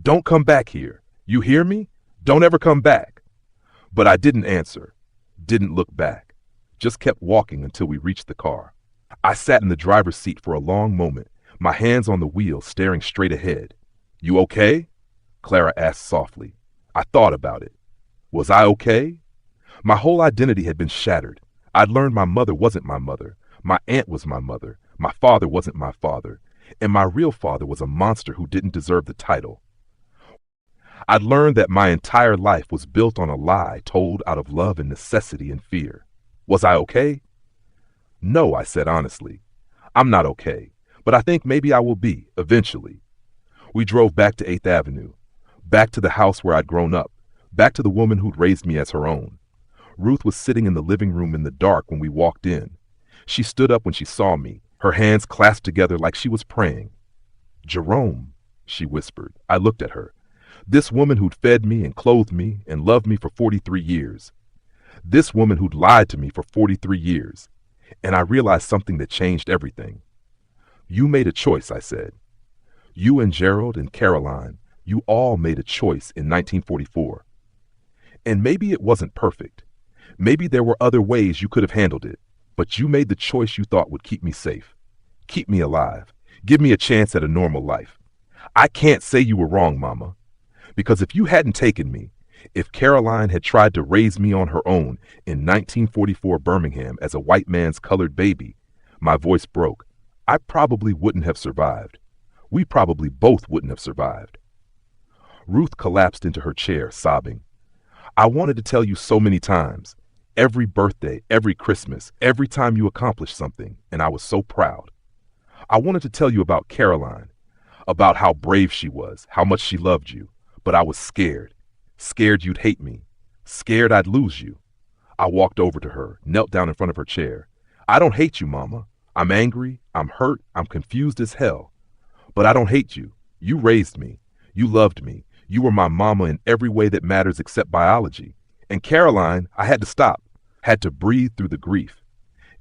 Don't come back here. You hear me? Don't ever come back. But I didn't answer, didn't look back, just kept walking until we reached the car. I sat in the driver's seat for a long moment, my hands on the wheel staring straight ahead. You okay? Clara asked softly. I thought about it. Was I okay? My whole identity had been shattered. I'd learned my mother wasn't my mother. My aunt was my mother. My father wasn't my father. And my real father was a monster who didn't deserve the title. I'd learned that my entire life was built on a lie told out of love and necessity and fear. Was I okay? No, I said honestly. I'm not okay, but I think maybe I will be, eventually. We drove back to 8th Avenue, back to the house where I'd grown up, back to the woman who'd raised me as her own. Ruth was sitting in the living room in the dark when we walked in. She stood up when she saw me, her hands clasped together like she was praying. "Jerome," she whispered. I looked at her. This woman who'd fed me and clothed me and loved me for 43 years. This woman who'd lied to me for 43 years. And I realized something that changed everything. "You made a choice," I said. "You and Gerald and Caroline, you all made a choice in 1944. And maybe it wasn't perfect. Maybe there were other ways you could have handled it, but you made the choice you thought would keep me safe, keep me alive, give me a chance at a normal life. I can't say you were wrong, Mama, because if you hadn't taken me, if Caroline had tried to raise me on her own in 1944 Birmingham as a white man's colored baby," my voice broke, "I probably wouldn't have survived. We probably both wouldn't have survived." Ruth collapsed into her chair, sobbing. "I wanted to tell you so many times. Every birthday, every Christmas, every time you accomplished something, and I was so proud. I wanted to tell you about Caroline, about how brave she was, how much she loved you, but I was scared. Scared you'd hate me. Scared I'd lose you." I walked over to her, knelt down in front of her chair. "I don't hate you, Mama. I'm angry, I'm hurt, I'm confused as hell. But I don't hate you. You raised me. You loved me. You were my mama in every way that matters except biology. And Caroline, I had to stop, had to breathe through the grief.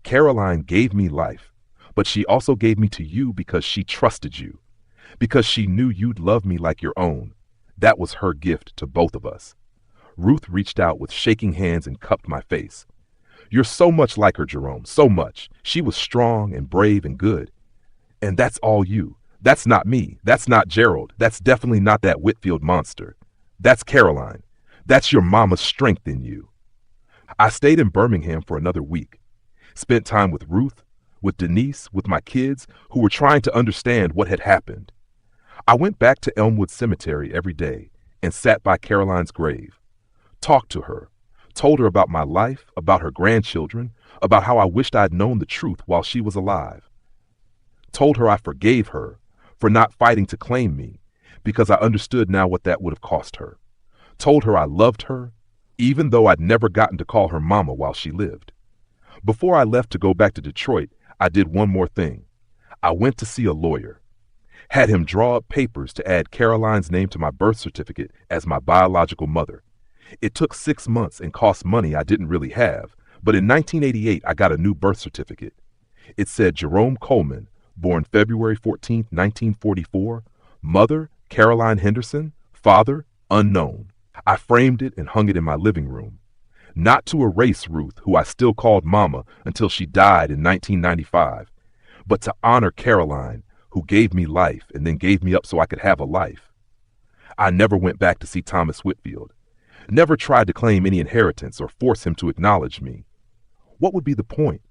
Caroline gave me life, but she also gave me to you because she trusted you, because she knew you'd love me like your own. That was her gift to both of us." Ruth reached out with shaking hands and cupped my face. "You're so much like her, Jerome, so much. She was strong and brave and good. And that's all you. That's not me. That's not Gerald. That's definitely not that Whitfield monster. That's Caroline. That's your mama's strength in you." I stayed in Birmingham for another week. Spent time with Ruth, with Denise, with my kids, who were trying to understand what had happened. I went back to Elmwood Cemetery every day and sat by Caroline's grave. Talked to her. Told her about my life, about her grandchildren, about how I wished I'd known the truth while she was alive. Told her I forgave her for not fighting to claim me, because I understood now what that would have cost her. Told her I loved her, even though I'd never gotten to call her Mama while she lived. Before I left to go back to Detroit, I did one more thing. I went to see a lawyer. Had him draw up papers to add Caroline's name to my birth certificate as my biological mother. It took 6 months and cost money I didn't really have, but in 1988 I got a new birth certificate. It said Jerome Coleman, born February 14, 1944, mother Caroline Henderson, father unknown. I framed it and hung it in my living room. Not to erase Ruth, who I still called Mama until she died in 1995, but to honor Caroline, who gave me life and then gave me up so I could have a life. I never went back to see Thomas Whitfield. Never tried to claim any inheritance or force him to acknowledge me. What would be the point?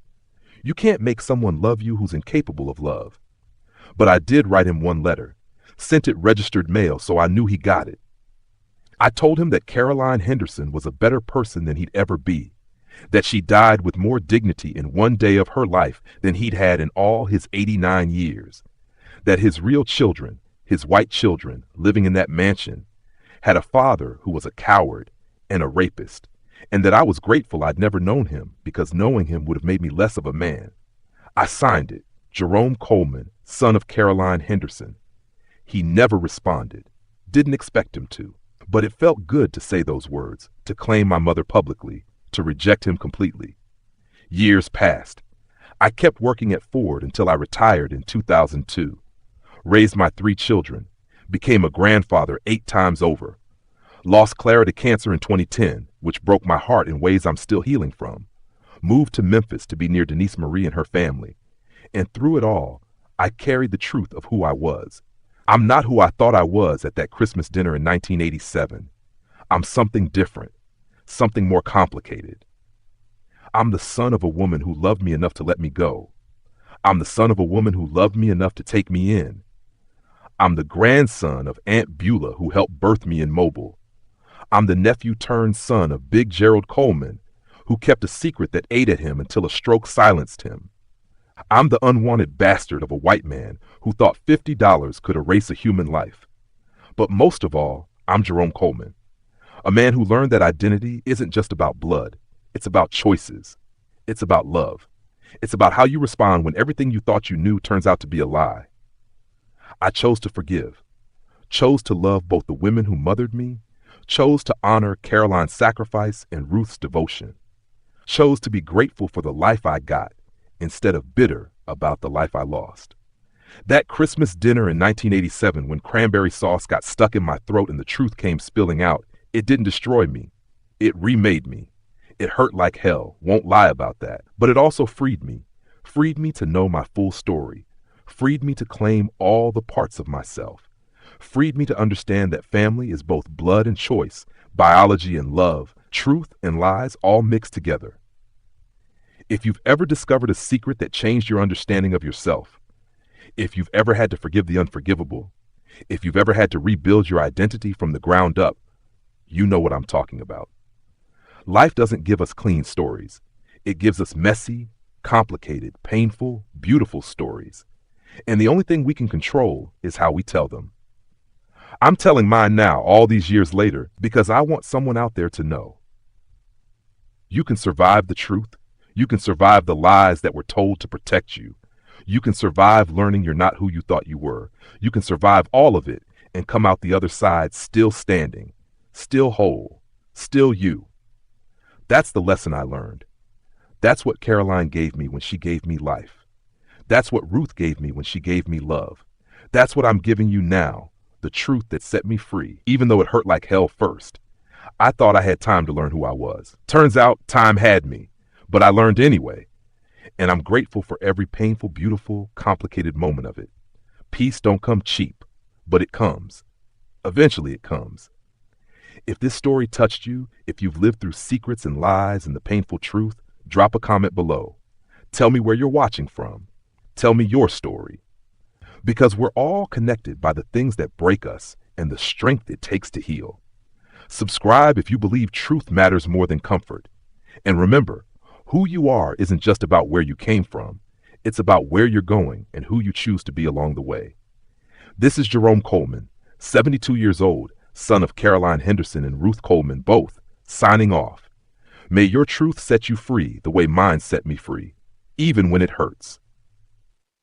You can't make someone love you who's incapable of love. But I did write him one letter, sent it registered mail so I knew he got it. I told him that Caroline Henderson was a better person than he'd ever be, that she died with more dignity in one day of her life than he'd had in all his 89 years, that his real children, his white children living in that mansion, had a father who was a coward and a rapist, and that I was grateful I'd never known him because knowing him would have made me less of a man. I signed it, Jerome Coleman, son of Caroline Henderson. He never responded, didn't expect him to. But it felt good to say those words, to claim my mother publicly, to reject him completely. Years passed. I kept working at Ford until I retired in 2002. Raised my 3 children. Became a grandfather 8 times over. Lost Clara to cancer in 2010, which broke my heart in ways I'm still healing from. Moved to Memphis to be near Denise Marie and her family. And through it all, I carried the truth of who I was. I'm not who I thought I was at that Christmas dinner in 1987. I'm something different, something more complicated. I'm the son of a woman who loved me enough to let me go. I'm the son of a woman who loved me enough to take me in. I'm the grandson of Aunt Beulah who helped birth me in Mobile. I'm the nephew turned son of Big Gerald Coleman, who kept a secret that ate at him until a stroke silenced him. I'm the unwanted bastard of a white man who thought $50 could erase a human life. But most of all, I'm Jerome Coleman, a man who learned that identity isn't just about blood. It's about choices. It's about love. It's about how you respond when everything you thought you knew turns out to be a lie. I chose to forgive, chose to love both the women who mothered me, chose to honor Caroline's sacrifice and Ruth's devotion, chose to be grateful for the life I got instead of bitter about the life I lost. That Christmas dinner in 1987 when cranberry sauce got stuck in my throat and the truth came spilling out, it didn't destroy me. It remade me. It hurt like hell, won't lie about that. But it also freed me to know my full story, freed me to claim all the parts of myself, freed me to understand that family is both blood and choice, biology and love, truth and lies all mixed together. If you've ever discovered a secret that changed your understanding of yourself, if you've ever had to forgive the unforgivable, if you've ever had to rebuild your identity from the ground up, you know what I'm talking about. Life doesn't give us clean stories. It gives us messy, complicated, painful, beautiful stories. And the only thing we can control is how we tell them. I'm telling mine now, all these years later, because I want someone out there to know. You can survive the truth. You can survive the lies that were told to protect you. You can survive learning you're not who you thought you were. You can survive all of it and come out the other side still standing, still whole, still you. That's the lesson I learned. That's what Caroline gave me when she gave me life. That's what Ruth gave me when she gave me love. That's what I'm giving you now, the truth that set me free, even though it hurt like hell first. I thought I had time to learn who I was. Turns out time had me, but I learned anyway. And I'm grateful for every painful, beautiful, complicated moment of it. Peace don't come cheap, but it comes. Eventually it comes. If this story touched you, if you've lived through secrets and lies and the painful truth, drop a comment below. Tell me where you're watching from. Tell me your story. Because we're all connected by the things that break us and the strength it takes to heal. Subscribe if you believe truth matters more than comfort. And remember, who you are isn't just about where you came from. It's about where you're going and who you choose to be along the way. This is Jerome Coleman, 72 years old, son of Caroline Henderson and Ruth Coleman, both, signing off. May your truth set you free the way mine set me free, even when it hurts.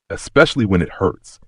Especially when it hurts,